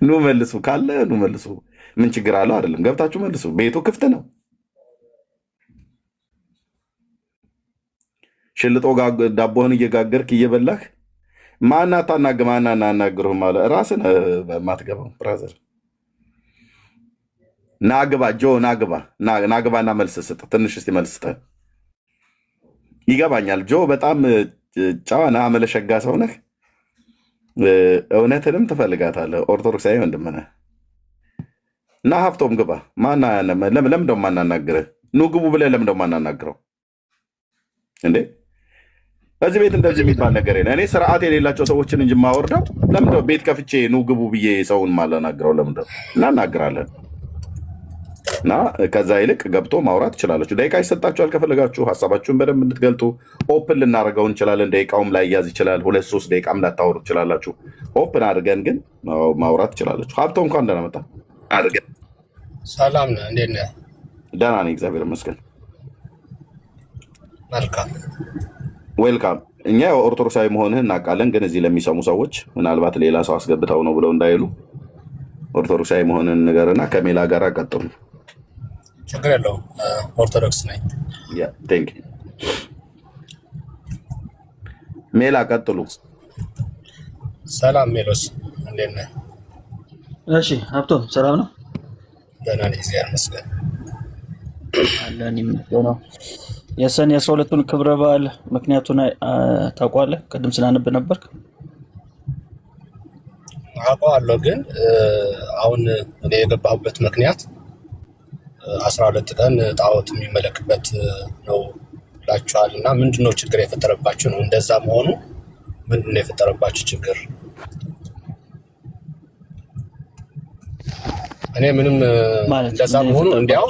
ኑ መልሱ ካለ ኑ መልሱ። ምን ችግር አለው? አይደለም ገብታችሁ መልሱ። ቤቱ ክፍት ነው። ሽልጦ ዳቦህን እየጋገርክ እየበላህ ማና አናግርህም አለ። ራስን ማትገባው ብራዘር ናግባ ጆ ናግባና መልስ ስጥ። ትንሽ እስቲ መልስ ስጥ። ይገባኛል ጆ በጣም ጨዋና አመለሸጋ ሰው ነህ። እውነትንም ትፈልጋታለህ። ኦርቶዶክሳዊ ወንድም ነህ እና ሀብቶም ግባ። ለምን ደሞ ማናናግርህ? ኑ ግቡ ብለህ ለምን ደሞ ማናናግረው እንዴ? በዚህ ቤት እንደዚህ የሚባል ነገር የለ። እኔ ስርዓት የሌላቸው ሰዎችን እንጂ ማወርደው ለምንድነው ቤት ከፍቼ ኑ ግቡ ብዬ ሰውን ማላናግረው? ለምንድነው? እናናግራለን። እና ከዛ ይልቅ ገብቶ ማውራት ትችላላችሁ። ደቂቃ ይሰጣችኋል። ከፈለጋችሁ ሀሳባችሁን በደንብ እንድትገልጡ ኦፕን ልናደርገው እንችላለን። ደቂቃውም ላይ ያዝ ይችላል። 2-3 ደቂቃም ላታወሩ ትችላላችሁ። ኦፕን አድርገን ግን ማውራት ትችላላችሁ። ሀብቶ እንኳን ደህና መጣ አድርገን። ሰላም ነህ? እንዴት ነህ? ደህና ነኝ እግዚአብሔር ይመስገን። መልካም ዌልካም። እኛ ኦርቶዶክሳዊ መሆንህን እናውቃለን፣ ግን እዚህ ለሚሰሙ ሰዎች ምናልባት ሌላ ሰው አስገብተው ነው ብለው እንዳይሉ ኦርቶዶክሳዊ መሆንህን ንገርና ከሜላ ጋር ቀጥሉ። ችግር የለውም። ኦርቶዶክስ ነኝ። ቴንክ ዩ ሜላ ቀጥሉ። ሰላም ሜሎስ እንዴት ነህ? እሺ ሀብቶም ሰላም ነው? ደህና ነኝ እግዚአብሔር ይመስገን። አለን ነው። የሰኔ 12ቱን ክብረ በዓል ምክንያቱን ታውቀዋለህ? ቅድም ስላነብ ነበርክ። አውቀዋለሁ፣ ግን አሁን እኔ የገባሁበት ምክንያት 12 ቀን ጣዖት የሚመለክበት ነው ብላችኋል። እና ምንድነው ችግር የፈጠረባችሁ ነው? እንደዛ መሆኑ ምንድነው የፈጠረባችሁ ችግር? እኔ ምንም እንደዛ መሆኑ እንዲያው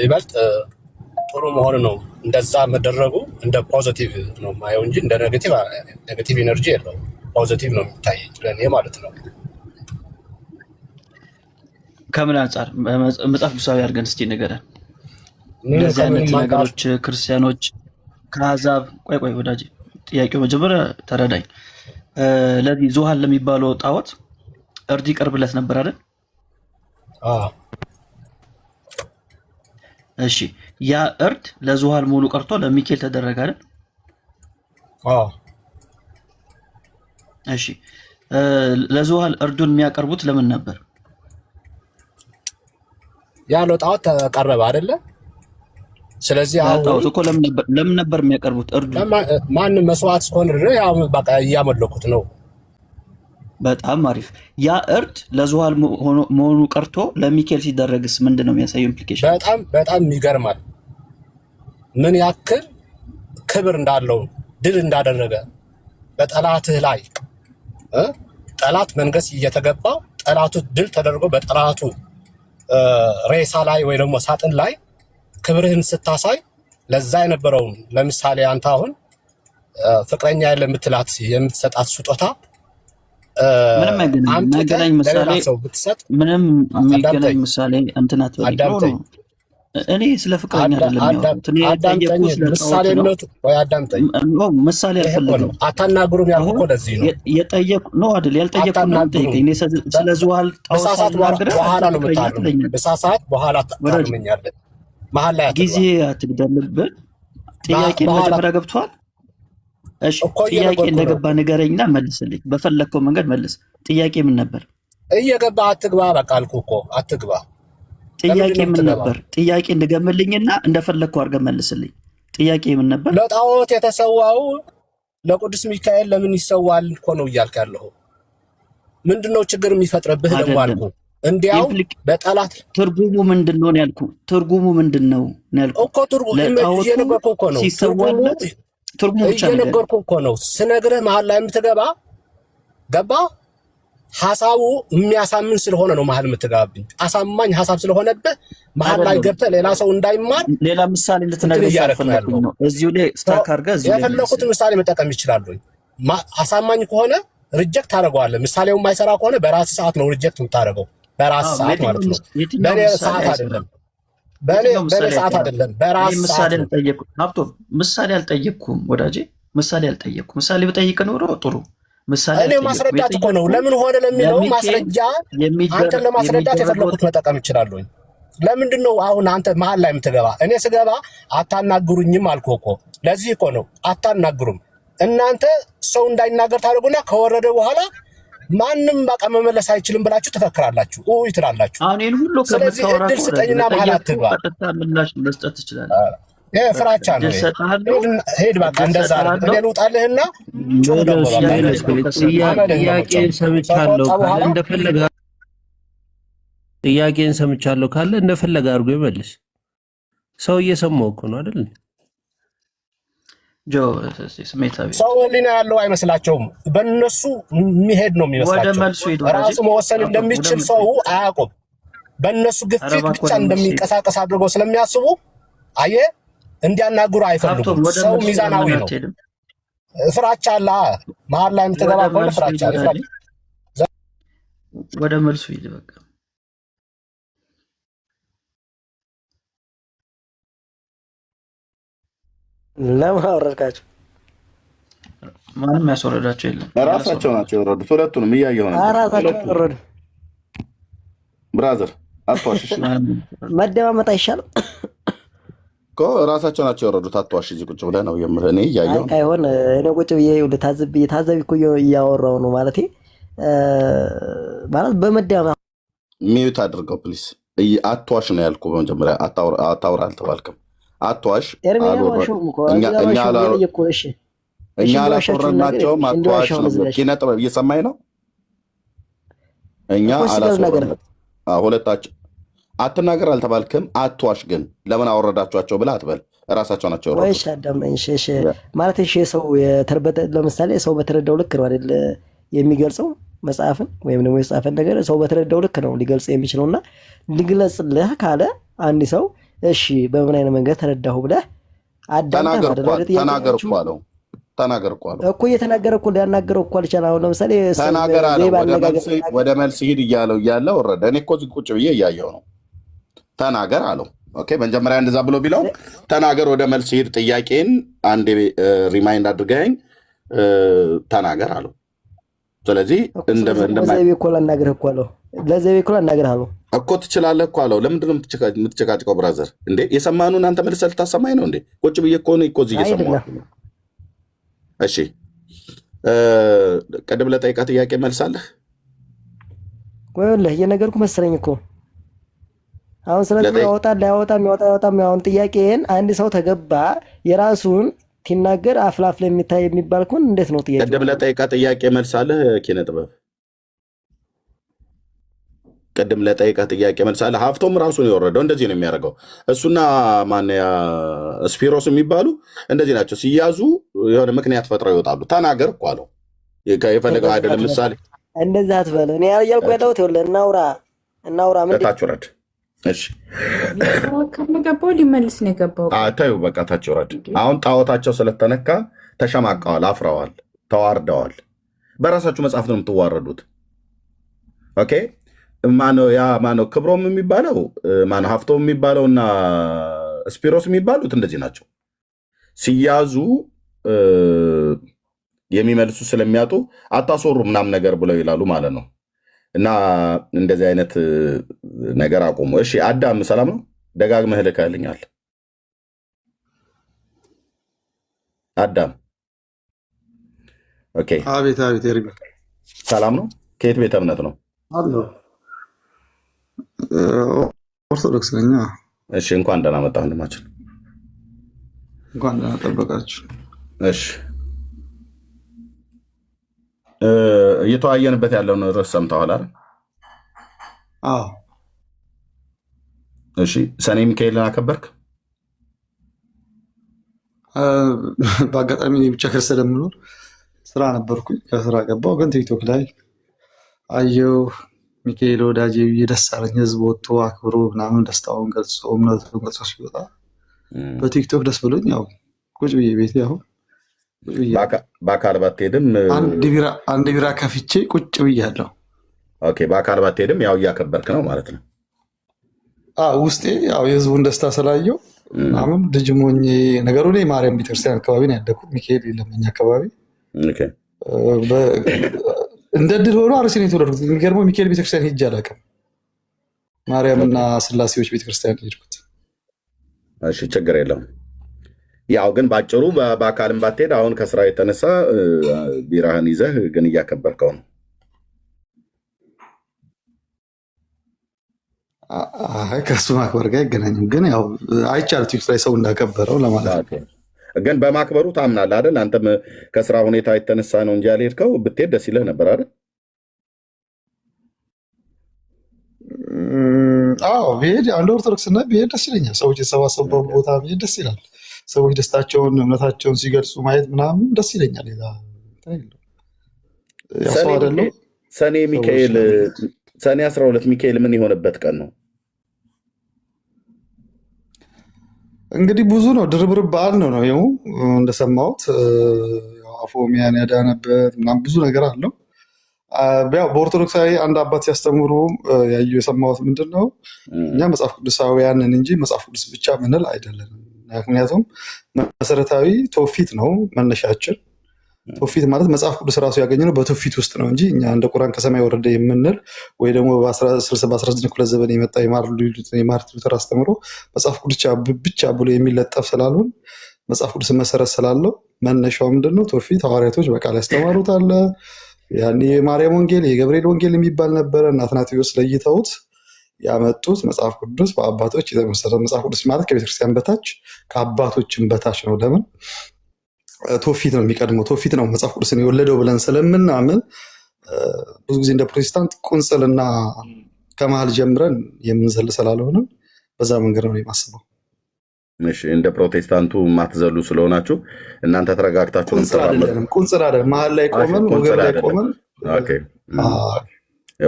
ይበልጥ ጥሩ መሆኑ ነው። እንደዛ መደረጉ እንደ ፖዚቲቭ ነው ማየው እንጂ እንደ ኔጌቲቭ ኤነርጂ የለውም። ፖዚቲቭ ነው የሚታየኝ ለእኔ ማለት ነው። ከምን አንጻር መጽሐፍ ቅዱሳዊ አድርገን እስቲ ንገረን። እንደዚህ አይነት ነገሮች ክርስቲያኖች ከአሕዛብ ቆይ ወዳጅ ጥያቄው መጀመሪያ ተረዳኝ። ለዚህ ዙሃል ለሚባለው ጣዖት እርድ ይቀርብለት ነበር አይደል? እሺ ያ እርድ ለዙሃል ሙሉ ቀርቶ ለሚካኤል ተደረገ አይደል? እሺ ለዙሃል እርዱን የሚያቀርቡት ለምን ነበር? ያለው ጣዖት ተቀረበ አይደለ? ስለዚህ ጣዖት እኮ ለምን ነበር የሚያቀርቡት? እርዱ ማንም መስዋዕት እስከሆነ ድረስ ያው በቃ እያመለኩት ነው። በጣም አሪፍ። ያ እርድ ለዙሃል መሆኑ ቀርቶ ለሚካኤል ሲደረግስ ምንድን ነው የሚያሳየው ኢምፕሊኬሽን? በጣም ይገርማል። ምን ያክል ክብር እንዳለው ድል እንዳደረገ በጠላትህ ላይ ጠላት መንገስ እየተገባው ጠላቱ ድል ተደርጎ በጠላቱ ሬሳ ላይ ወይ ደግሞ ሳጥን ላይ ክብርህን ስታሳይ ለዛ የነበረውን ለምሳሌ አንተ አሁን ፍቅረኛ ያለ የምትላት የምትሰጣት ስጦታ ምንም አይገናኝ ምሳሌ ምንም የሚገናኝ ምሳሌ እንትናት ነው። እኔ ስለ ፍቅረኛ አይደለም ያወራሁት። እኔ የጠየኩት ስለ ምሳሌነቱ ወይ አዳምጠኝ። ምሳሌ አልፈልግም። አታናግሩም ያልኩት እኮ ለዚህ ነው። የጠየቁ ነው አይደል? ያልጠየቁ ነው ጠይቀኝ። እኔ ስለ ዙሃል ጣውሳት በኋላ ነው የምታርመኝ። በሳሳት በኋላ ታርመኛለህ። መሀል ላይ ጊዜ አትግደልብን። ጥያቄ መጀመሪያ ገብቷል። እሺ ጥያቄ እንደገባ ንገረኝና መልስልኝ። በፈለግከው መንገድ መልስ። ጥያቄ ምን ነበር? እየገባ አትግባ። በቃ አልኩህ እኮ አትግባ። ጥያቄ ምን ነበር? ጥያቄ እንድገምልኝና እንደፈለግኩ አድርገህ መልስልኝ። ጥያቄ ምን ነበር? ለጣዖት የተሰዋው ለቅዱስ ሚካኤል ለምን ይሰዋል እኮ ነው እያልክ ያለው። ምንድነው ችግር የሚፈጥርብህ ደግሞ አልኩ። እንዲያው በጠላት ትርጉሙ ምንድነው ነው ያልኩ። ትርጉሙ ምንድነው ነው ያልኩ እኮ። ትርጉሙ እየነገርኩህ እኮ ነው። ትርጉሙ ብቻ እየነገርኩህ እኮ ነው። ስነግርህ መሀል ላይ የምትገባ ገባ ሐሳቡ የሚያሳምን ስለሆነ ነው መሀል የምትገባብኝ። አሳማኝ ሐሳብ ስለሆነብህ መሀል ላይ ገብተህ ሌላ ሰው እንዳይማር ሌላ ምሳሌ ልትነግረኝ ያልፈለኩኝ ነው። እዚሁ ላይ ስታክ አድርገህ እዚሁ ላይ የፈለኩትን ምሳሌ መጠቀም ይችላል። አሳማኝ ከሆነ ሪጀክት ታደርገዋለህ። ምሳሌው የማይሰራ ከሆነ በራስ ሰዓት ነው ሪጀክት የምታደርገው። በራስ ሰዓት ማለት ነው። በኔ ሰዓት አይደለም። በኔ ሰዓት አይደለም። በራስ ምሳሌ አልጠየቅኩም። ሀብቶም ምሳሌ አልጠየቅኩም ወዳጄ። ምሳሌ አልጠየቅኩም። ምሳሌ ብጠይቅ ኖሮ ጥሩ ምሳሌ እኔ ማስረዳት እኮ ነው። ለምን ሆነ ለሚለው ማስረጃ አንተን ለማስረዳት የፈለኩት መጠቀም እችላለሁ። ለምንድን ነው አሁን አንተ መሀል ላይ የምትገባ? እኔ ስገባ አታናግሩኝም አልኩህ እኮ። ለዚህ እኮ ነው አታናግሩም። እናንተ ሰው እንዳይናገር ታደርጉና ከወረደ በኋላ ማንም በቃ መመለስ አይችልም ብላችሁ ትፈክራላችሁ፣ ትላላችሁ። አሁን ይሄን ሁሉ ስለዚህ እድል ስጠኝና መሀል አትግባ። ምላሽ መስጠት ትችላለህ። ፍራቻ ነው። ሄድ በቃ እንደዛ ነው። እኔ ልውጣልህና ጥያቄን ሰምቻለሁ ካለ እንደፈለገ ጥያቄን ሰምቻለሁ ካለ እንደፈለገ አድርጎ ይመልስ። ሰው እየሰማው እኮ ነው አይደል? ጆ ስሜታዊ ሰው ህሊና ያለው አይመስላቸውም። በእነሱ የሚሄድ ነው የሚመስላቸው። ራሱ መወሰን እንደሚችል ሰው አያውቁም። በእነሱ ግፊት ብቻ እንደሚንቀሳቀስ አድርገው ስለሚያስቡ አየህ እንዲያናግሩ አይፈልጉም። ሰው ሚዛናዊ ነው። ፍራቻ አለ መሀል ላይ የምትገባ ከሆነ ፍራቻ ወደ መልሱ ሂድ በቃ። ለምን አወረድካቸው? ማንም ያስወረዳቸው የለም። ራሳቸው ናቸው የወረዱት። ሁለቱንም እያየሁ ነው። ራሳቸው ወረዱ። ብራዘር አትዋሽሽ። መደማመጥ አይሻልም እኮ ራሳቸው ናቸው የወረዱት። አትዋሽ። እዚህ ቁጭ ብለህ ነው የምልህ። እኔ እያየሁ ነው። አይሆን እኔ ቁጭ ብዬ ታዘቢ እኮ እያወራሁ ነው ማለት በመደማመጥ ሚዩት አድርገው ፕሊስ። አትዋሽ ነው ያልኩህ። በመጀመሪያ አታውራ አልተባልክም። አትዋሽ። እኛ አላስወረድናቸውም። አትዋሽ ነው። ኪነ ጥበብ እየሰማኝ ነው። እኛ አላስወረድናቸውም። ሁለታቸው አትናገር አልተባልክም። አትዋሽ ግን ለምን አወረዳችኋቸው ብለህ አትበል። እራሳቸው ናቸው ወይስ አዳምጠኝ። ማለት ሰው ለምሳሌ ሰው በተረዳው ልክ ነው አይደል የሚገልጸው መጽሐፍን ወይም ደግሞ የጻፈን ነገር ሰው በተረዳው ልክ ነው ሊገልጽ የሚችለውና ሊግለጽልህ ካለ አንድ ሰው እሺ በምን አይነት መንገድ ተረዳሁ ብለህ ተናገር እኮ አለው። እኮ እየተናገረ እኮ ሊያናገረው እኮ አልቻለም። አሁን ለምሳሌ ተናገር አለው። ወደ መልስ ሂድ እያለ ወረደ። እኔ እኮ እዚህ ቁጭ ብዬ እያየሁ ነው። ተናገር አለው። ኦኬ መጀመሪያ እንደዛ ብሎ ቢለው ተናገር፣ ወደ መልስ ሂድ፣ ጥያቄን አንዴ ሪማይንድ አድርገኝ ተናገር አለው። ስለዚህ ለዘቤ እኮ ላናገርህ እኮ አለው። ለዘቤ እኮ ላናገርህ አለው እኮ ትችላለህ እኮ አለው። ለምንድን ነው የምትጨቃጭቀው? ብራዘር እንዴ የሰማኑን አንተ መልሰህ ልታሰማኝ ነው እንዴ? ቁጭ ብዬ እኮ ነው እዚህ እየሰማሁ። እሺ ቅድም ለጠይቃ ጥያቄ መልሳለህ ወይላ እየነገርኩህ መሰለኝ እኮ አሁን። ስለዚህ ያወጣም አሁን ጥያቄን አንድ ሰው ተገባ የራሱን ሲናገር አፍላፍ ለሚታይ የሚባል ከሆነ እንዴት ነው ጥያቄ? ቅድም ለጠይቃ ጥያቄ መልሳለህ ኪነ ጥበብ። ቅድም ለጠይቃ ጥያቄ መልሳለህ። ሀብቶም ራሱን የወረደው እንደዚህ ነው የሚያደርገው። እሱና ማነያ ስፒሮስ የሚባሉ እንደዚህ ናቸው። ሲያዙ የሆነ ምክንያት ፈጥረው ይወጣሉ። ተናገር እኮ አለው። የፈለገው አይደለም። ምሳሌ እንደዛ አትበል። እኔ ያልኩ ያለሁት ይኸውልህ፣ እናውራ ምን ታች ወረድ። እሺ ከመገባው ሊመልስ ነው የገባው። ታዩ በቃ ታች ወረድ። አሁን ጣዖታቸው ስለተነካ ተሸማቀዋል፣ አፍረዋል፣ ተዋርደዋል። በራሳችሁ መጽሐፍ ነው የምትዋረዱት። ኦኬ ማነው ክብሮም የሚባለው ማነው ሀፍቶም የሚባለውና ስፒሮስ የሚባሉት እንደዚህ ናቸው። ሲያዙ የሚመልሱ ስለሚያጡ አታስወሩ ምናምን ነገር ብለው ይላሉ ማለት ነው። እና እንደዚህ አይነት ነገር አቁሙ። እሺ አዳም ሰላም ነው? ደጋግመህ ልከህልኛል። አዳም ኦኬ። አቤት ሰላም ነው? ከየት ቤተ እምነት ነው? ኦርቶዶክስ ነኝ። እሺ እንኳን ደህና መጣህ ወንድማችን። እንኳን ደህና ጠበቃችሁ። እሺ እየተወያየንበት ያለውን ርዕስ ሰምተዋል አይደል? አዎ። እሺ ሰኔ ሚካኤልን አከበርክ? በአጋጣሚ እኔ ብቻ ክርስቲያን የምኖር ስራ ነበርኩኝ። ከስራ ገባሁ፣ ግን ቲክቶክ ላይ አየሁ ሚካኤል ወዳጄ ብዬ ደስ አለኝ። ህዝብ ወጥቶ አክብሮ ምናምን ደስታውን ገልጾ እምነቱን ገልጾ ሲወጣ በቲክቶክ ደስ ብሎኝ ያው ቁጭ ብዬ ቤቴ አሁን በአካል ባትሄድም አንድ ቢራ ከፍቼ ቁጭ ብያለሁ። ኦኬ፣ በአካል ባትሄድም ያው እያከበርክ ነው ማለት ነው። ውስጤ ያው የህዝቡን ደስታ ስላየው ምናምን ልጅ ሞኜ ነገሩ ላይ ማርያም ቤተክርስቲያን አካባቢ ነው ያደኩት። ሚካኤል የለመኝ አካባቢ እንደ ድል ሆኖ አርሲ ነው የተወለድኩት። የሚገርመው ሚካኤል ቤተክርስቲያን ሄጄ አላውቅም። ማርያምና ስላሴዎች ቤተክርስቲያን ሄድኩት። እሺ ችግር የለውም። ያው ግን ባጭሩ በአካልም ባትሄድ አሁን ከስራ የተነሳ ቢራህን ይዘህ ግን እያከበርከው ነው። ከሱ ማክበር ጋር አይገናኝም። ግን ያው አይቻል ቲክቶክ ላይ ሰው እንዳከበረው ለማለት ነው። ግን በማክበሩ ታምናለህ አይደል? አንተም ከስራ ሁኔታ የተነሳ ነው እንጂ ያልሄድከው ብትሄድ ደስ ይልህ ነበር አይደል? አዎ ብሄድ አንድ ኦርቶዶክስ እና ብሄድ ደስ ይለኛል። ሰዎች የተሰባሰቡበት ቦታ ብሄድ ደስ ይላል። ሰዎች ደስታቸውን እምነታቸውን ሲገልጹ ማየት ምናምን ደስ ይለኛል። ሰው አይደለም። ሰኔ 12 ሚካኤል ምን የሆነበት ቀን ነው? እንግዲህ ብዙ ነው፣ ድርብርብ በዓል ነው ይኸው እንደሰማሁት አፎሚያን ያዳነበት ምናምን ብዙ ነገር አለው። በኦርቶዶክሳዊ አንድ አባት ሲያስተምሩ ያዩ የሰማሁት ምንድን ነው፣ እኛ መጽሐፍ ቅዱሳውያንን እንጂ መጽሐፍ ቅዱስ ብቻ ምንል አይደለንም። ምክንያቱም መሰረታዊ ትውፊት ነው መነሻችን። ትውፊት ማለት መጽሐፍ ቅዱስ ራሱ ያገኘነው በትውፊት ውስጥ ነው እንጂ እኛ እንደ ቁርአን ከሰማይ ወረደ የምንል ወይ ደግሞ በ19 ክፍለ ዘመን የመጣ የማርቲን ሉተር አስተምሮ መጽሐፍ ቅዱስ ብቻ ብሎ የሚለጠፍ ስላልሆን መጽሐፍ ቅዱስ መሰረት ስላለው መነሻው ምንድነው? ትውፊት ሐዋርያቶች በቃል ያስተማሩት አለ። ያኔ የማርያም ወንጌል የገብርኤል ወንጌል የሚባል ነበረ። እና አትናቴዎስ ለይተውት ያመጡት መጽሐፍ ቅዱስ በአባቶች የተመሰረተ መጽሐፍ ቅዱስ ማለት ከቤተክርስቲያን በታች ከአባቶችን በታች ነው። ለምን? ትውፊት ነው የሚቀድመው። ትውፊት ነው መጽሐፍ ቅዱስን የወለደው ብለን ስለምናምን ብዙ ጊዜ እንደ ፕሮቴስታንት ቁንጽልና ከመሀል ጀምረን የምንዘል ስላልሆነ በዛ መንገድ ነው የማስበው። እሺ እንደ ፕሮቴስታንቱ ማትዘሉ ስለሆናችሁ እናንተ ተረጋግታችሁ ቁንጽል አይደለም፣ መሀል ላይ ቆመን ወገብ ላይ ቆመን።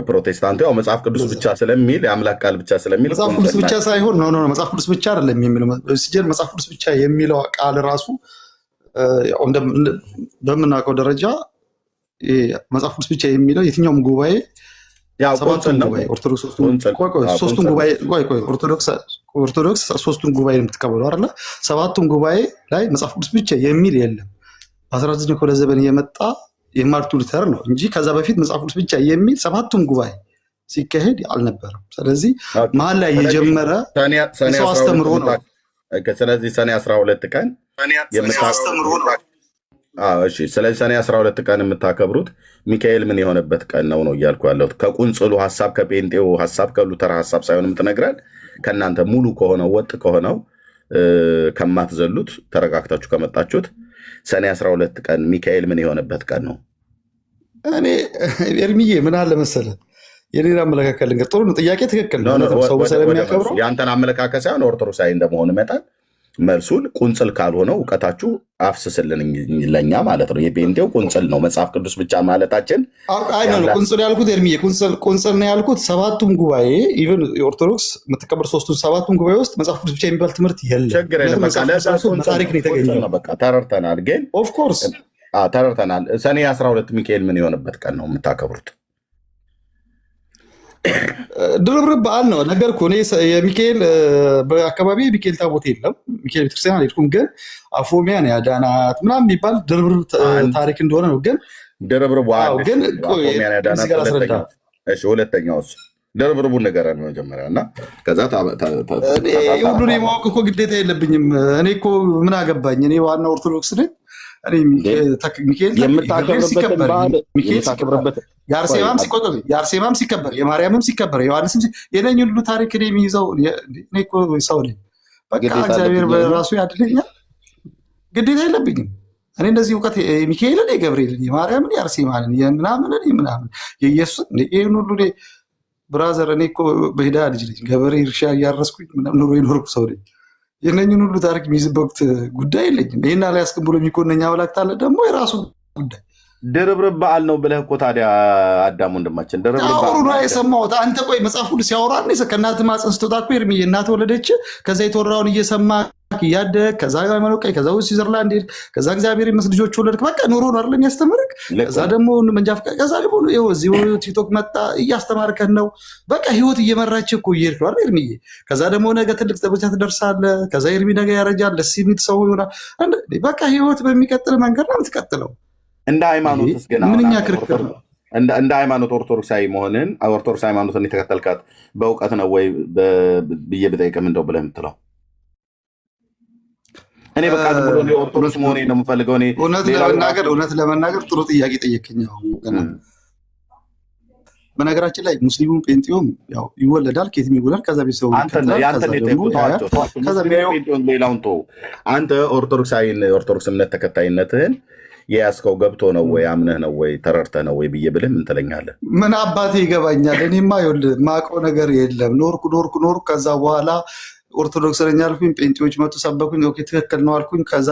ፕሮቴስታንቱ ያው መጽሐፍ ቅዱስ ብቻ ስለሚል የአምላክ ቃል ብቻ ስለሚል መጽሐፍ ቅዱስ ብቻ ሳይሆን መጽሐፍ ቅዱስ ብቻ አይደለም የሚለው ሲጀር መጽሐፍ ቅዱስ ብቻ የሚለው ቃል ራሱ በምናውቀው ደረጃ መጽሐፍ ቅዱስ ብቻ የሚለው የትኛውም ጉባኤ ኦርቶዶክስ ሶስቱን ጉባኤ የምትቀበለው አይደለ? ሰባቱን ጉባኤ ላይ መጽሐፍ ቅዱስ ብቻ የሚል የለም። በ19 ክፍለ ዘመን የመጣ የማርቲን ሉተር ነው እንጂ ከዛ በፊት መጽሐፍ ቅዱስ ብቻ የሚል ሰባቱን ጉባኤ ሲካሄድ አልነበረም። ስለዚህ መሀል ላይ የጀመረ ሰው አስተምሮ ነው። ስለዚህ ሰኔ 12 ቀን ስለዚህ ሰኔ 12 ቀን የምታከብሩት ሚካኤል ምን የሆነበት ቀን ነው እያልኩ ያለሁት። ከቁንጽሉ ሀሳብ ከጴንጤው ሀሳብ ከሉተር ሀሳብ ሳይሆን የምትነግረን ከእናንተ ሙሉ ከሆነው ወጥ ከሆነው ከማትዘሉት ተረጋግታችሁ ከመጣችሁት ሰኔ 12 ቀን ሚካኤል ምን የሆነበት ቀን ነው? እኔ ኤርሚዬ ምን አለ መሰለህ የሌላ አመለካከት ልንገር። ጥሩ ነው፣ ጥያቄ ትክክል ነው። ሰው ስለሚያከብረው የአንተን አመለካከት ሳይሆን ኦርቶዶክሳዊ እንደመሆን መጠን መልሱን ቁንጽል ካልሆነ እውቀታችሁ አፍስስልን ለኛ ማለት ነው። የጴንጤው ቁንጽል ነው መጽሐፍ ቅዱስ ብቻ ማለታችን። አይ ነው ቁንጽል ያልኩት ኤርሚዬ፣ ቁንጽል ነው ያልኩት። ሰባቱም ጉባኤ ኢቨን ኦርቶዶክስ የምትቀበል ሰባቱም ጉባኤ ውስጥ መጽሐፍ ቅዱስ ብቻ የሚባል ትምህርት የለም። ችግር የለም። ታሪክ ነው የተገኘው። በቃ ተረድተናል። ግን ኦፍኮርስ ተረድተናል። ሰኔ 12 ሚካኤል ምን የሆነበት ቀን ነው የምታከብሩት? ድርብርብ በዓል ነው ነገርኩህ። እኔ የሚካኤል በአካባቢ የሚካኤል ታቦት የለም። ሚካኤል ቤተክርስቲያን አልሄድኩም። ግን አፎሚያን ያዳናት ምናምን የሚባል ድርብርብ ታሪክ እንደሆነ ነው። ግን ድርብርቡ ግን ሁለተኛው እሱ ድርብርቡን ንገረን መጀመሪያ እና ከዛ ሁሉን የማወቅ እኮ ግዴታ የለብኝም። እኔ እኮ ምን አገባኝ? እኔ ዋና ኦርቶዶክስ ነኝ። የምታከብርበትን በዓል የምታከብርበት የአርሴማም ሲከበር የማርያምም ሲከበር የዮሐንስም የነኝ ሁሉ ታሪክ የሚይዘው ሰው ነኝ። በቃ እግዚአብሔር በራሱ ያድለኛል፣ ግዴታ የለብኝም። እኔ እንደዚህ እውቀት ሚካኤልን የገብርኤልን የማርያምን የአርሴማንን የምናምንን የምናምን የኢየሱስን ይህን ሁሉ ብራዘር፣ እኔ እኮ በሂዳ ልጅ ነኝ፣ ገበሬ እርሻ እያረስኩኝ ኑሮ የኖርኩ ሰው ነኝ። የነኝን ሁሉ ታሪክ የሚይዝበት ጉዳይ የለኝም። ይህን ላይ ያስክም ብሎ የሚኮነኛ አምላክ አለ ደግሞ የራሱ ጉዳይ። ድርብርብ በዓል ነው ብለህ እኮ ታዲያ አዳም ወንድማችን ድርብርብ በዓል የሰማሁት አንተ። ቆይ መጽሐፍ ሁሉ ሲያወራ ከእናት ማፀን ስትወጣ እኮ ኤርምዬ እናት ወለደች። ከዛ የተወራውን እየሰማ እያደግ ከዛ መለቀይ ከዛ ስዊዘርላንድ ሄድ ከዛ እግዚአብሔር ይመስል ልጆች ወለድክ። በቃ ኑሮ ነው አይደለም የሚያስተምርክ። ከዛ ደግሞ መንጃ ፈቃድ ከዛ ደግሞ እዚህ ቲክቶክ መጣ እያስተማርከን ነው። በቃ ህይወት እየመራች እኮ እየሄድክ ነው አይደል ኤርምዬ? ከዛ ደግሞ ነገ ትልቅ ደረጃ ትደርሳለህ። ከዛ ኤርሚ ነገ ያረጃል፣ ደስ የሚል ሰው ይሆናል። በቃ ህይወት በሚቀጥል መንገድ ነው የምትቀጥለው። እንደ ሃይማኖትስ ግን ምንኛ ክርክር ነው። እንደ ሃይማኖት ኦርቶዶክሳዊ መሆንን ኦርቶዶክስ ሃይማኖትን የተከተልካት በእውቀት ነው ወይ ብዬ ብጠይቅም እንደው ብለህ የምትለው? እኔ በቃ ዝም ብሎ ኦርቶዶክስ መሆኔ ነው የምፈልገው። እውነት ለመናገር ጥሩ ጥያቄ ጠየቅኝ። በነገራችን ላይ ሙስሊሙም ጴንጤውም ያው ይወለዳል፣ ከየትም ይወለዳል። ከዛ ቤተሰቡ ሌላውን ተወው። አንተ ኦርቶዶክስ እምነት ተከታይነትህን የያዝከው ገብቶ ነው ወይ አምነህ ነው ወይ ተረድተህ ነው ወይ ብዬ ብልህ ምን ትለኛለህ? ምን አባቴ ይገባኛል። እኔማ ይኸውልህ የማውቀው ነገር የለም። ኖርኩ ከዛ በኋላ ኦርቶዶክስ ነኝ አልኩኝ። ጴንጤዎች መጡ ሰበኩኝ። ኦኬ ትክክል ነው አልኩኝ። ከዛ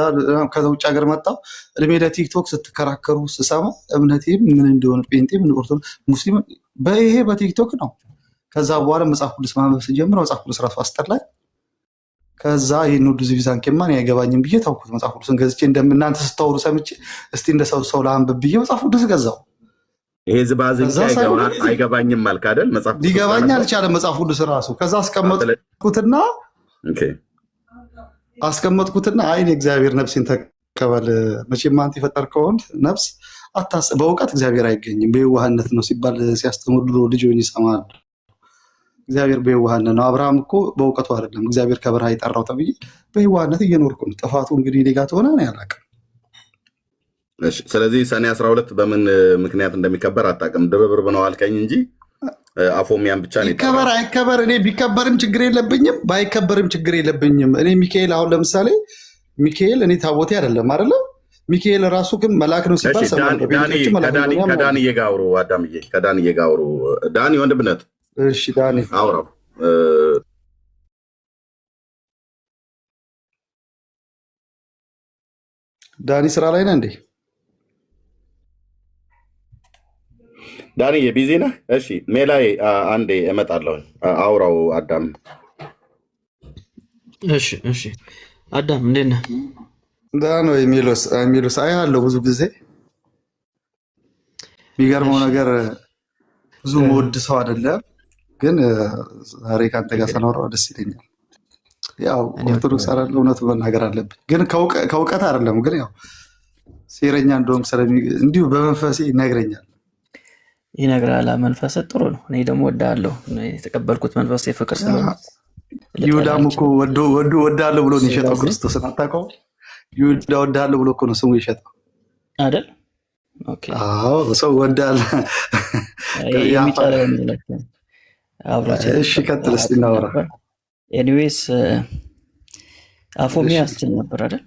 ውጭ ሀገር መጣሁ። እድሜ ለቲክቶክ ስትከራከሩ ስሰማ እምነቴም ምን እንደሆነ ጴንጤም ኦርቶዶክስ ሙስሊም በይሄ በቲክቶክ ነው። ከዛ በኋላ መጽሐፍ ቅዱስ ማንበብ ስጀምር መጽሐፍ ቅዱስ ራሱ አስጠላኝ። ከዛ ይህን ሁሉ ዚቪዛን ኬማን አይገባኝም ብዬ ታውኩት። መጽሐፍ ቅዱስን ገዝቼ እንደምናንተ ስታወሩ ሰምቼ እስቲ እንደ ሰው ለአንብብ ብዬ መጽሐፍ ቅዱስ ገዛው። ይሄ ዝባዝን አይገባኝም አልክ አይደል? ሊገባኝ አልቻለም መጽሐፍ ቅዱስ ራሱ። ከዛ አስቀመጥኩትና አይን እግዚአብሔር ነፍሴን ተቀበል፣ መቼም አንተ የፈጠርከውን ነፍስ አታስብ፣ በእውቀት እግዚአብሔር አይገኝም በየዋህነት ነው ሲባል ሲያስተምሩ ድሮ ልጅ ሆኜ ይሰማል። እግዚአብሔር በየዋህነት ነው። አብርሃም እኮ በእውቀቱ አይደለም እግዚአብሔር ከበረሃ የጠራው ተብዬ በየዋህነት እየኖርኩ ነው። ጥፋቱ እንግዲህ እኔ ጋር ተሆነ ነው ያላቅም። ስለዚህ ሰኔ 12 በምን ምክንያት እንደሚከበር አታውቅም። ድርብርብ ነው አልከኝ እንጂ አፎሚያን ብቻ ነው ይከበር አይከበር። እኔ ቢከበርም ችግር የለብኝም፣ ባይከበርም ችግር የለብኝም። እኔ ሚካኤል አሁን ለምሳሌ ሚካኤል እኔ ታቦቴ አይደለም አይደለ? ሚካኤል ራሱ ግን መልአክ ነው ሲባል ከዳንዬ ጋር አውሩ። አዳምዬ ከዳንዬ ጋር አውሩ። ዳኒ ወንድምነት እሺ ዳኒ አውራው። ዳኒ ስራ ላይ ነህ እንዴ? ዳኒ የቢዚ ነህ? እሺ ሜላይ አንዴ እመጣለሁ። አውራው አዳም። እሺ አዳም እንዴት ነህ? ደህና ነው። የሚሉስ አያለሁ ብዙ ጊዜ። የሚገርመው ነገር ብዙ መወድ ሰው አይደለም፣ ግን ዛሬ ከአንተ ጋር ስናወራው ደስ ይለኛል። ያው ኦርቶዶክስ አይደለም እውነቱ መናገር አለብን፣ ግን ከእውቀት አይደለም። ግን ያው ሴረኛ እንደውም እንዲሁ በመንፈሴ ይነግረኛል። ይነግራል። መንፈስ ጥሩ ነው። እኔ ደግሞ ወዳለሁ የተቀበልኩት መንፈስ የፍቅር ስለሆነ ይሁዳም እኮ ወዳለሁ ብሎ ነው የሸጠው ክርስቶስን። አታውቀውም? ይሁዳ ወዳለሁ ብሎ እኮ ነው ስሙ የሸጠው አይደል? ኦኬ አዎ ሰው ወዳለ የሚጠላው ነው። እሺ ቀጥል እስቲ እናወራ። ኤኒዌይስ አፎሚያ አስችል ነበር አይደል?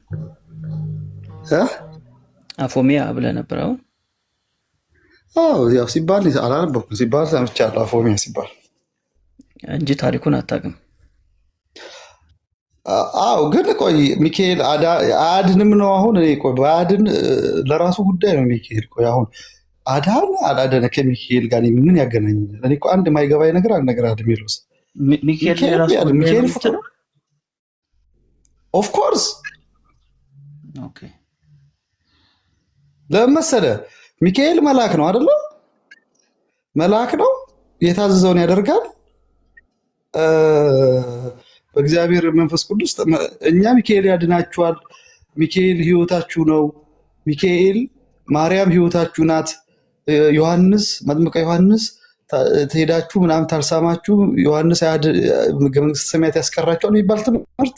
አፎሚያ ብለህ ነበር። አሁን ያው ሲባል አላነበብኩም፣ ሲባል ሰምቻለሁ። አፎሚያ ሲባል እንጂ ታሪኩን አታውቅም። አዎ ግን ቆይ ሚካኤል አያድንም ነው አሁን። እኔ ቆይ በአያድን ለራሱ ጉዳይ ነው ሚካኤል። ቆይ አሁን አዳነ አላደነ ከሚካኤል ጋር ምን ያገናኛል? እኔ እኮ አንድ የማይገባኝ ነገር አንድ ነገር አለ የሚሉስ ሚካኤል ፍቅር ኦፍ ኮርስ ለምን መሰለህ? ሚካኤል መልአክ ነው አይደለ? መልአክ ነው፣ የታዘዘውን ያደርጋል በእግዚአብሔር መንፈስ ቅዱስ። እኛ ሚካኤል ያድናችኋል፣ ሚካኤል ህይወታችሁ ነው፣ ሚካኤል ማርያም ህይወታችሁ ናት። ዮሐንስ መጥምቀ ዮሐንስ ትሄዳችሁ ምናምን ታልሳማችሁ ዮሐንስ መንግስተ ሰማያት ያስቀራችኋል የሚባል ትምህርት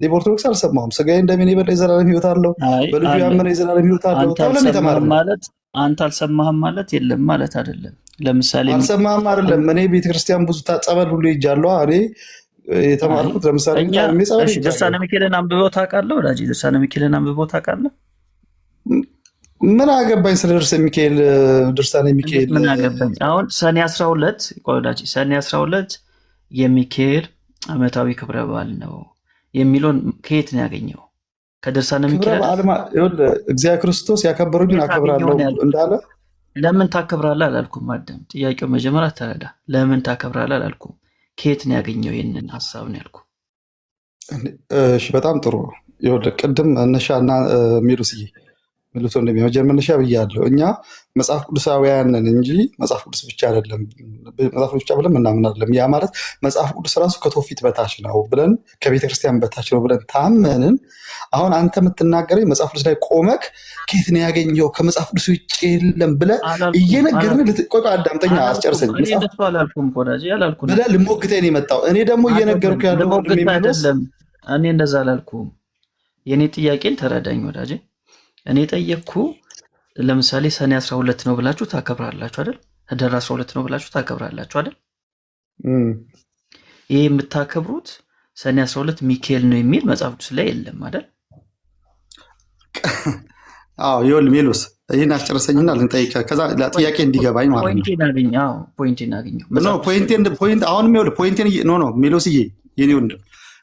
በኦርቶዶክስ አልሰማሁም። ስጋዬ እንደምን የበላ የዘላለም ሕይወት አለው፣ አይ በልጁ አለ። ያመነ የዘላለም ሕይወት አለው አንተ ተብለን አልሰማህም የተማርነው። ማለት አንተ አልሰማህም ማለት የለም ማለት አይደለም። ለምሳሌ አልሰማህም አይደለም። እኔ ቤተክርስቲያን ብዙ ጸበል ሁሉ ሄጃለሁ። እኔ የተማርኩት ለምሳሌ እኛ ታምሜ ጸበል እሺ፣ ድርሳነ ሄጃለሁ። ሚካኤልን አንብበው ታውቃለህ ወዳጅ? ድርሳነ ሚካኤልን አንብበው ታውቃለህ? ምን አገባኝ ስለ ድርሳነ ሚካኤል? ድርሳነ ሚካኤል ምን አገባኝ? አሁን ሰኔ 12 ቆይ ወዳጅ፣ ሰኔ 12 የሚካኤል ዓመታዊ ክብረ በዓል ነው የሚለውን ከየት ነው ያገኘው? ከድርሳነ ክብረ ሚካኤል በዓል እግዚአብሔር ክርስቶስ ያከበሩኝን አከብራለሁ እንዳለ። ለምን ታከብራለህ አላልኩም። አዳም ጥያቄው መጀመሪያ ተረዳ። ለምን ታከብራለህ አላልኩም። ከየት ነው ያገኘው ይህንን ሀሳብ ነው ያልኩ። እሺ በጣም ጥሩ። ይኸውልህ ቅድም መነሻ እና ሚሉስዬ ሚሉት እንደሚመጀመር መነሻ ብያለሁ። እኛ መጽሐፍ ቅዱሳውያን ነን እንጂ መጽሐፍ ቅዱስ ብቻ አይደለም፣ መጽሐፍ ቅዱስ ብቻ ብለን ምናምን አይደለም። ያ ማለት መጽሐፍ ቅዱስ ራሱ ከትውፊት በታች ነው ብለን ከቤተክርስቲያን በታች ነው ብለን ታመንን። አሁን አንተ የምትናገረኝ መጽሐፍ ቅዱስ ላይ ቆመክ ከየት ነው ያገኘው ከመጽሐፍ ቅዱስ ውጭ የለም ብለህ እየነገርን ቆይ አዳምጠኛ አስጨርሰኝ ብለህ ልሞግተኝ ነው የመጣው። እኔ ደግሞ እየነገርኩ ያለው አይደለም። እኔ እንደዛ አላልኩም። የእኔ ጥያቄን ተረዳኝ ወዳጄ። እኔ ጠየቅኩ። ለምሳሌ ሰኔ 12 ነው ብላችሁ ታከብራላችሁ አይደል? ህዳር 12 ነው ብላችሁ ታከብራላችሁ አይደል? ይህ የምታከብሩት ሰኔ 12 ሚካኤል ነው የሚል መጽሐፍ ቅዱስ ላይ የለም አይደል? አዎ ይኸውልህ ሜሎስ ይህን አስጨርሰኝና ልንጠይቅህ፣ ከዛ ጥያቄ እንዲገባኝ ማለት ነው። ፖይንቴን አገኘሁ። አሁንም ይኸውልህ ፖይንቴን ኖ ሜሎስዬ የኔ ወንድም